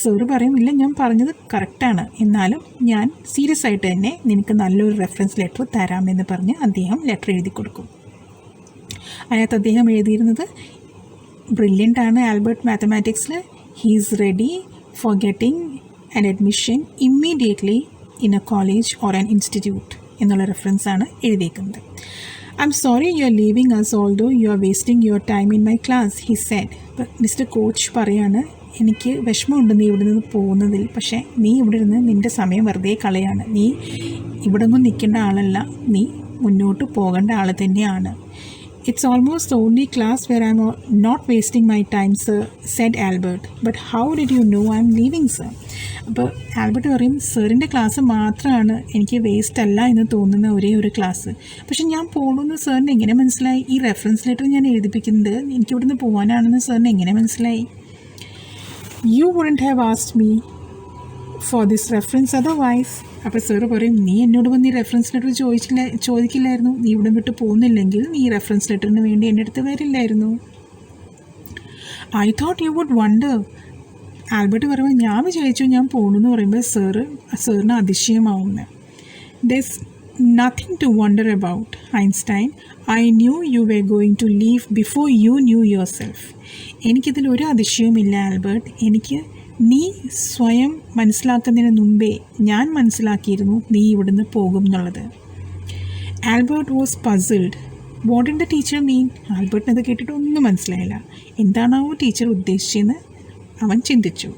സർ പറയും, ഇല്ല ഞാൻ പറഞ്ഞത് കറക്റ്റാണ്, എന്നാലും ഞാൻ സീരിയസ് ആയിട്ട് തന്നെ നിനക്ക് നല്ലൊരു റെഫറൻസ് ലെറ്റർ തരാമെന്ന് പറഞ്ഞ് അദ്ദേഹം ലെറ്റർ എഴുതി കൊടുക്കും. അതിനകത്ത് അദ്ദേഹം എഴുതിയിരുന്നത്, ബ്രില്യൻ്റാണ് ആൽബർട്ട് മാത്തമാറ്റിക്സിൽ, he is ready for getting an admission immediately in a college or an institute എന്നുള്ള റെഫറൻസാണ് എഴുതിയിരിക്കുന്നത്. I'm sorry you are leaving us although you are wasting your time in my class, he said. Mister Koch പറയാണ്, എനിക്ക് വിഷമമുണ്ട് നീ ഇവിടെ നിന്ന് പോകുന്നതിൽ, പക്ഷേ നീ ഇവിടെ ഇരുന്ന് നിൻ്റെ സമയം വെറുതെ കളയാണ്, നീ ഇവിടെ ഒന്നും നിൽക്കേണ്ട ആളല്ല, നീ മുന്നോട്ട് പോകേണ്ട ആൾ തന്നെയാണ്. It's almost the only class where I'm not wasting my time sir, said Albert. But how did you know I'm leaving sir? അപ്പോൾ ആൽബർട്ട് പറയും, സാറിൻ്റെ ക്ലാസ് മാത്രമാണ് എനിക്ക് വേസ്റ്റ് അല്ല എന്ന് തോന്നുന്ന ഒരേ ഒരു ക്ലാസ്, പക്ഷെ ഞാൻ പോകണമെന്ന് സാറിന് എങ്ങനെ മനസ്സിലായി? ഈ റെഫറൻസ് ലെറ്റർ ഞാൻ എഴുതിപ്പിക്കുന്നത് എനിക്കിവിടുന്ന് പോകാനാണെന്ന് സാറിന് എങ്ങനെ മനസ്സിലായി? You wouldn't have asked me for this reference otherwise. അപ്പോൾ സാറ് പറയും, നീ എന്നോട് വന്ന് ഈ റെഫറൻസ് ലെറ്റർ ചോദിക്കില്ലായിരുന്നു, നീ ഇവിടെ വിട്ട് പോകുന്നില്ലെങ്കിൽ നീ ഈ റെഫറൻസ് ലെറ്ററിന് വേണ്ടി എൻ്റെ അടുത്ത് വരില്ലായിരുന്നു. I thought you would wonder. Albert പറയുമ്പോൾ, ഞാൻ വിചാരിച്ചു ഞാൻ പോകണമെന്ന് പറയുമ്പോൾ സാറിന് അതിശയമാവുന്നത്. There's nothing to wonder about, Einstein. I knew you were going to leave before you knew yourself. എനിക്കിതിൽ ഒരു അതിശയവുമില്ല ആൽബർട്ട്, എനിക്ക് നീ സ്വയം മനസ്സിലാക്കുന്നതിന് മുമ്പേ ഞാൻ മനസ്സിലാക്കിയിരുന്നു നീ ഇവിടുന്ന് പോകും എന്നുള്ളത്. Albert was puzzled. What did the teacher mean? ആൽബർട്ടിന് അത് കേട്ടിട്ട് ഒന്നും മനസ്സിലായില്ല. എന്താണാവോ ടീച്ചർ ഉദ്ദേശിച്ചതെന്ന് അവൻ ചിന്തിച്ചു.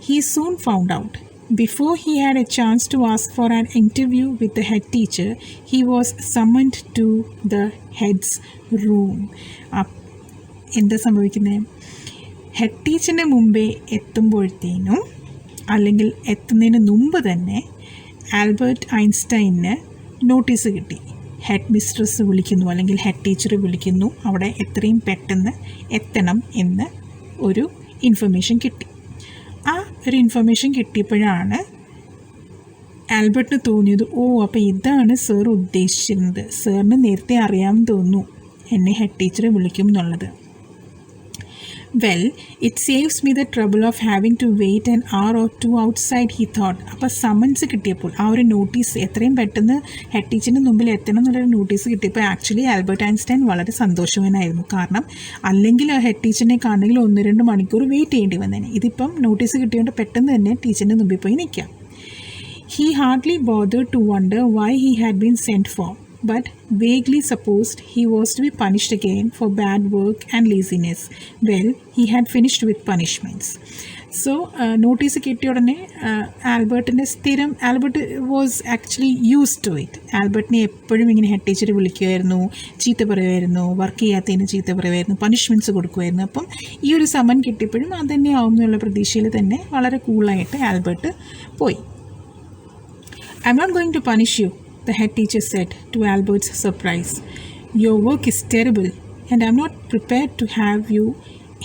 He soon found out. Before he had a chance to ask for an interview with the head teacher, he was summoned to the head's room. എന്താ സംഭവിക്കുന്നത്? ഹെഡ് ടീച്ചറിൻ്റെ മുമ്പേ എത്തുമ്പോഴത്തേനും അല്ലെങ്കിൽ എത്തുന്നതിന് മുമ്പ് തന്നെ ആൽബർട്ട് ഐൻസ്റ്റൈന് നോട്ടീസ് കിട്ടി. ഹെഡ് മിസ്ട്രസ് വിളിക്കുന്നു അല്ലെങ്കിൽ ഹെഡ് ടീച്ചർ വിളിക്കുന്നു, അവിടെ എത്രയും പെട്ടെന്ന് എത്തണം എന്ന് ഒരു ഇൻഫർമേഷൻ കിട്ടി. ആ ഒരു ഇൻഫർമേഷൻ കിട്ടിയപ്പോഴാണ് ആൽബർട്ടിന് തോന്നിയത്, ഓ അപ്പോൾ ഇതാണ് സാർ ഉദ്ദേശിച്ചിരുന്നത്, സാറിന് നേരത്തെ അറിയാമെന്ന് തോന്നുന്നു എന്നെ ഹെഡ് ടീച്ചറെ വിളിക്കും എന്നുള്ളത്. Well it saves me the trouble of having to wait an hour or two outside he thought. അപ്പോൾ സമൻസ് കിട്ടിയപ്പോൾ ആ ഒരു നോട്ടീസ് എത്രയും പെട്ടെന്ന് ഹെഡ് ടീച്ചറിൻ്റെ മുമ്പിൽ എത്തണം എന്നുള്ളൊരു നോട്ടീസ് കിട്ടിയപ്പോൾ ആക്ച്വലി ആൽബർട്ട് ഐൻസ്റ്റൈൻ വളരെ സന്തോഷവാനായിരുന്നു. കാരണം അല്ലെങ്കിൽ ആ ഹെഡ് ടീച്ചറിനെ കാണണമെങ്കിൽ 1-2 മണിക്കൂർ വെയിറ്റ് ചെയ്യേണ്ടി വന്നേനെ. ഇതിപ്പം നോട്ടീസ് കിട്ടിയതുകൊണ്ട് പെട്ടെന്ന് തന്നെ ടീച്ചറിൻ്റെ മുമ്പിൽ പോയി നിൽക്കാം. He hardly bothered to wonder why he had been sent for, but vaguely supposed he was to be punished again for bad work and laziness. Well, he had finished with punishments. So, notice കിട്ടിയ ഉടനെ Albert was actually used to it. ആൽബർട്ടിനെ എപ്പോഴും ഇങ്ങനെ head teacher വിളിക്കുമായിരുന്നു, ചീത്ത പറയുമായിരുന്നു, work ചെയ്യാത്തതിന് ചീത്ത പറയുമായിരുന്നു, punishments കൊടുക്കുമായിരുന്നു. അപ്പം ഈ ഒരു സമൻ കിട്ടിയപ്പോഴും അത് തന്നെ ആവും എന്നുള്ള പ്രതീക്ഷയിൽ തന്നെ വളരെ കൂളായിട്ട് ആൽബർട്ട് പോയി. I'm not going to punish you, the head teacher said, to Albert's surprise. Your work is terrible, and I'm not prepared to have you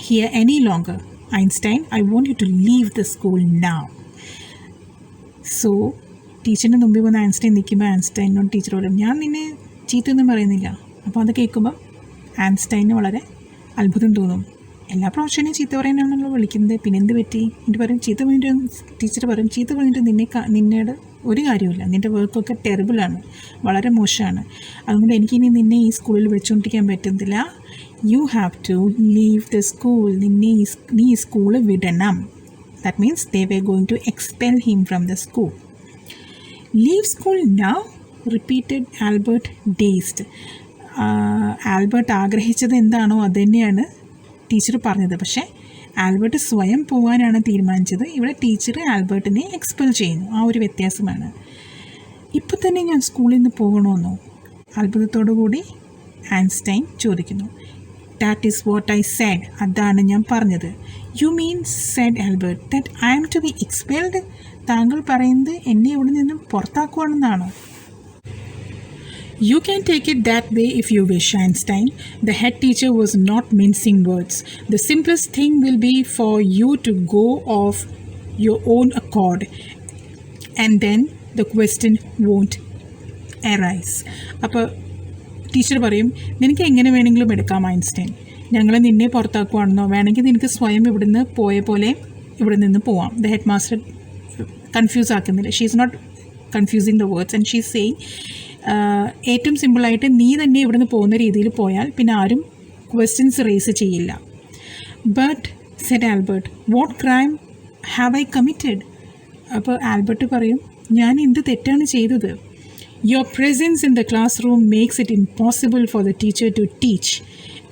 here any longer. Einstein, I want you to leave the school now. So, ടീച്ചറിൻ്റെ മുമ്പിൽ വന്ന് Einstein നിൽക്കുമ്പോൾ ഐൻസ്റ്റൈനോട് teacher പറയും, ഞാൻ നിന്നെ ചീത്തയൊന്നും പറയുന്നില്ല. അപ്പോൾ അത് കേൾക്കുമ്പോൾ ഐൻസ്റ്റൈന് വളരെ അത്ഭുതം തോന്നും. എല്ലാ പ്രാവശ്യവും ചീത്ത പറയാനാണല്ലോ വിളിക്കുന്നത്, പിന്നെ എന്ത് പറ്റി? എന്നിട്ട് പറയും ചീത്ത പറഞ്ഞിട്ട് ടീച്ചർ പറയും ചീത്ത പറഞ്ഞിട്ട് നിന്നോട് ഒരു കാര്യമില്ല, നിൻ്റെ വർക്കൊക്കെ ടെറിബിളാണ്, വളരെ മോശമാണ്, അതുകൊണ്ട് എനിക്കിനി നിന്നെ ഈ സ്കൂളിൽ വെച്ചുകൊണ്ടിരിക്കാൻ പറ്റുന്നില്ല. You have to leave the school. നീ ഈ സ്കൂള് വിടണം. That means they were going to expel him from the school. Leave school now, repeated Albert dazed. Albert ആഗ്രഹിച്ചത് എന്താണോ അത് തന്നെയാണ് ടീച്ചർ പറഞ്ഞത്. പക്ഷേ ആൽബർട്ട് സ്വയം പോകാനാണ് തീരുമാനിച്ചത്. ഇവിടെ ടീച്ചർ ആൽബർട്ടിനെ എക്സ്പെൽ ചെയ്യുന്നു. ആ ഒരു വ്യത്യാസമാണ്. ഇപ്പം തന്നെ ഞാൻ സ്കൂളിൽ നിന്ന് പോകണമെന്നോ? അത്ഭുതത്തോടു കൂടി ഐൻസ്റ്റൈൻ ചോദിക്കുന്നു. That is what I said. അതാണ് ഞാൻ പറഞ്ഞത്. You mean, said Albert, that I am to be expelled? താങ്കൾ പറയുന്നത് എന്നെ ഇവിടെ നിന്നും പുറത്താക്കുവാണെന്നാണോ? You can take it that way if you wish, Einstein. The head teacher was not mincing words. The simplest thing will be for you to go of your own accord, and then the question won't arise. അപ്പോൾ teacher പറയും, നിനക്ക് എങ്ങനെ വേണമെങ്കിലും എടുക്കാം Einstein. ഞങ്ങൾ നിന്നെ പുറത്താക്കുവാണെന്നോ, വേണമെങ്കിൽ നിനക്ക് സ്വയം ഇവിടുന്ന് പോയ പോലെ ഇവിടെ നിന്ന് പോവാം. ദ ഹെഡ് മാസ്റ്റർ കൺഫ്യൂസ് ആക്കുന്നില്ല. She is not confusing the words and she is saying ഏറ്റവും സിമ്പിളായിട്ട് നീ തന്നെ ഇവിടുന്ന് പോകുന്ന രീതിയിൽ പോയാൽ പിന്നെ ആരും ക്വസ്റ്റ്യൻസ് റേസ് ചെയ്യില്ല. But said Albert, what crime have I committed? അപ്പോൾ ആൽബർട്ട് പറയും, ഞാൻ എന്ത് തെറ്റാണ് ചെയ്തത്? Your presence in the classroom makes it impossible for the teacher to teach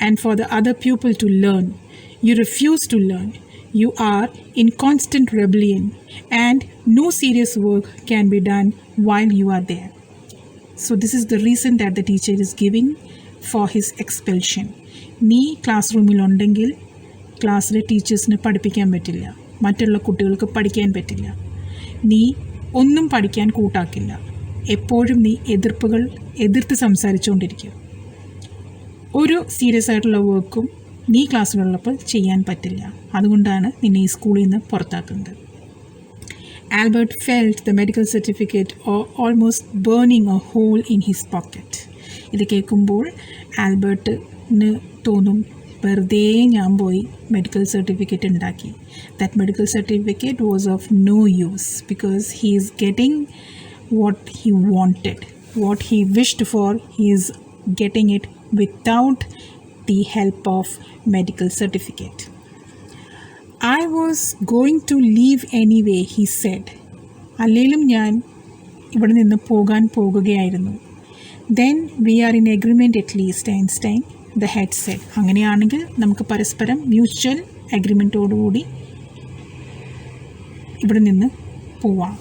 and for the other people to learn. You refuse to learn. You are in constant rebellion, and no serious work can be done while you are there. So this is the reason that the teacher is giving for his expulsion. നീ class റൂമിലുണ്ടെങ്കിൽ ക്ലാസ്സിലെ ടീച്ചേഴ്സിന് പഠിപ്പിക്കാൻ പറ്റില്ല, മറ്റുള്ള കുട്ടികൾക്ക് പഠിക്കാൻ പറ്റില്ല, നീ ഒന്നും പഠിക്കാൻ കൂട്ടാക്കില്ല, എപ്പോഴും നീ എതിർത്ത് സംസാരിച്ചുകൊണ്ടിരിക്കും, ഒരു സീരിയസ് ആയിട്ടുള്ള വർക്കും നീ ക്ലാസ്സിലുള്ളപ്പോൾ ചെയ്യാൻ പറ്റില്ല, അതുകൊണ്ടാണ് നിന്നെ ഈ സ്കൂളിൽ നിന്ന് പുറത്താക്കുന്നത്. Albert felt the medical certificate almost burning a hole in his pocket. ഇത് കേൾക്കുമ്പോൾ ആൽബർട്ടിന് തോന്നും, വെറുതെ ഞാൻ പോയി മെഡിക്കൽ സർട്ടിഫിക്കറ്റ് ഉണ്ടാക്കി. That medical certificate was of no use because he is getting what he wanted, what he wished for, he is getting it without the help of medical certificate. I was going to leave anyway, he said. അല്ലേലും ഞാൻ ഇവിടെ നിന്ന് പോകുകയായിരുന്നു. Then we are in agreement at least, Einstein, the head said. അങ്ങനെയാണെങ്കിൽ നമുക്ക് പരസ്പരം mutual അഗ്രിമെൻറ്റോടുകൂടി ഇവിടെ നിന്ന് പോവാം.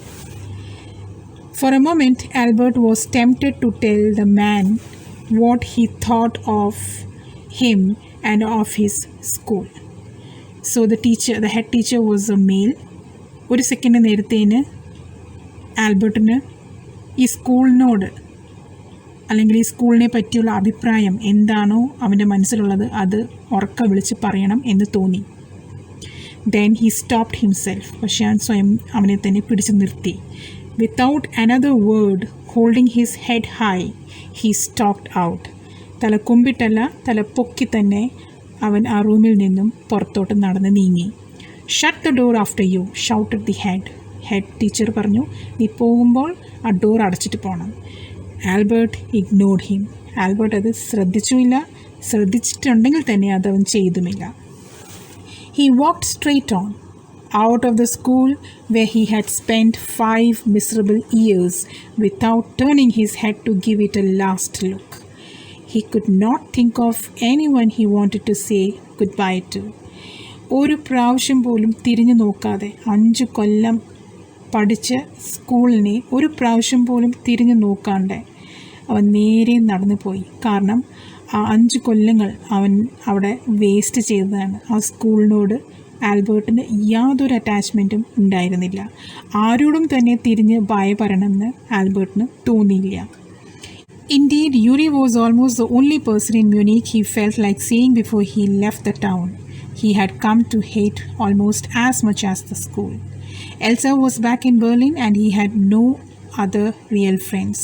For a moment, Albert was tempted to tell the man what he thought of him and of his school. So the head teacher was a male. ഒരു second നേരത്തേന് ആൽബർട്ടിന് ഈ സ്കൂളിനോട് അല്ലെങ്കിൽ ഈ സ്കൂളിനെ പറ്റിയുള്ള അഭിപ്രായം എന്താണോ അവൻ്റെ മനസ്സിലുള്ളത് അത് ഉറക്കെ വിളിച്ച് പറയണം എന്ന് തോന്നി. Then he stopped himself. പക്ഷേ സ്വയം അവനെ തന്നെ പിടിച്ചു നിർത്തി. Without another word, holding his head high, he stalked out. തല കുമ്പിട്ടല്ല, തല പൊക്കി തന്നെ അവൻ ആ റൂമിൽ നിന്നും പുറത്തോട്ട് നടന്ന് നീങ്ങി. Shut the door after you shouted the head teacher പറഞ്ഞു, നീ പോകുമ്പോൾ ആ ഡോർ അടച്ചിട്ട് പോകണം. Albert ignored him. ആൽബർട്ട് അത് ശ്രദ്ധിച്ചിട്ടുണ്ടെങ്കിൽ തന്നെ അതവൻ ചെയ്തുമില്ല. He walked straight on, out of the school where he had spent 5 miserable years, without turning his head to give it a last look. He could not think of anyone he wanted to say goodbye to. ഒരു പ്രാവശ്യം പോലും തിരിഞ്ഞു നോക്കാതെ 5 കൊല്ലം പഠിച്ച സ്കൂളിനെ ഒരു പ്രാവശ്യം പോലും തിരിഞ്ഞു നോക്കാണ്ട് അവൻ നേരെ നടന്നു പോയി. കാരണം ആ 5 കൊല്ലങ്ങൾ അവൻ അവിടെ വേസ്റ്റ് ചെയ്തതാണ്. ആ സ്കൂളിനോട് ആൽബർട്ടിന് യാതൊരു അറ്റാച്ച്മെൻറ്റും ഉണ്ടായിരുന്നില്ല. ആരോടും തന്നെ തിരിഞ്ഞ് ബൈ പറയണമെന്ന് ആൽബർട്ടിന് തോന്നിയില്ല. Indeed, Yuri was almost the only person in Munich he felt like seeing before he left the town. He had come to hate almost as much as the school. Elsa was back in Berlin and he had no other real friends.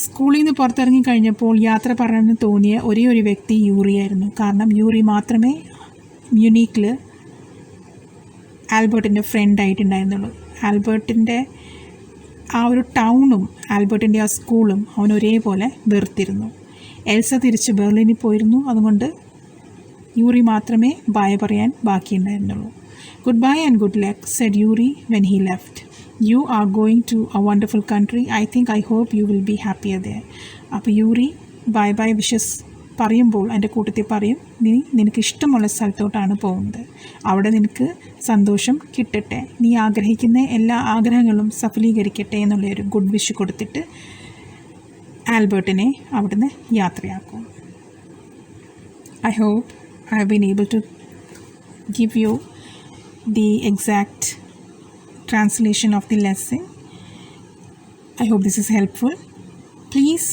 സ്കൂളിൽ നിന്ന് പുറത്തിറങ്ങി കഴിഞ്ഞപ്പോൾ യാത്ര പറയാമെന്ന് തോന്നിയ ഒരേ ഒരു വ്യക്തി യൂറിയായിരുന്നു. കാരണം യൂറി മാത്രമേ മ്യൂണിക്കിൽ ആൽബർട്ടിൻ്റെ ഫ്രണ്ടായിട്ടുണ്ടായിരുന്നുള്ളൂ. ആൽബർട്ടിൻ്റെ ആ ഒരു ടൗണും ആൽബർട്ടിൻ്റെ ആ സ്കൂളും അവൻ ഒരേപോലെ വെറുത്തിരുന്നു. എൽസ തിരിച്ച് ബെർലിനിൽ പോയിരുന്നു. അതുകൊണ്ട് യൂറി മാത്രമേ ബൈ പറയാൻ ബാക്കിയുണ്ടായിരുന്നുള്ളൂ. Good bye and good luck said Yuri when he left. You are going to a wonderful country. I hope you will be happier there. അപ്പോൾ യൂറി ബൈ ബൈ വിഷസ് പറയുമ്പോൾ എൻ്റെ കൂട്ടത്തിൽ പറയും, നിനക്ക് ഇഷ്ടമുള്ള സ്ഥലത്തോട്ടാണ് പോകുന്നത്, അവിടെ നിനക്ക് സന്തോഷം കിട്ടട്ടെ, നീ ആഗ്രഹിക്കുന്ന എല്ലാ ആഗ്രഹങ്ങളും സഫലീകരിക്കട്ടെ എന്നുള്ളൊരു ഗുഡ് വിഷ് കൊടുത്തിട്ട് ആൽബർട്ടിനെ അവിടുന്ന് യാത്രയാക്കും. I hope I have been able to give you the exact translation of the lesson. I hope this is helpful. Please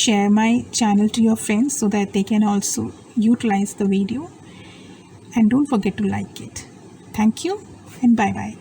share my channel to your friends so that they can also utilize the video, and don't forget to like it. Thank you and bye bye.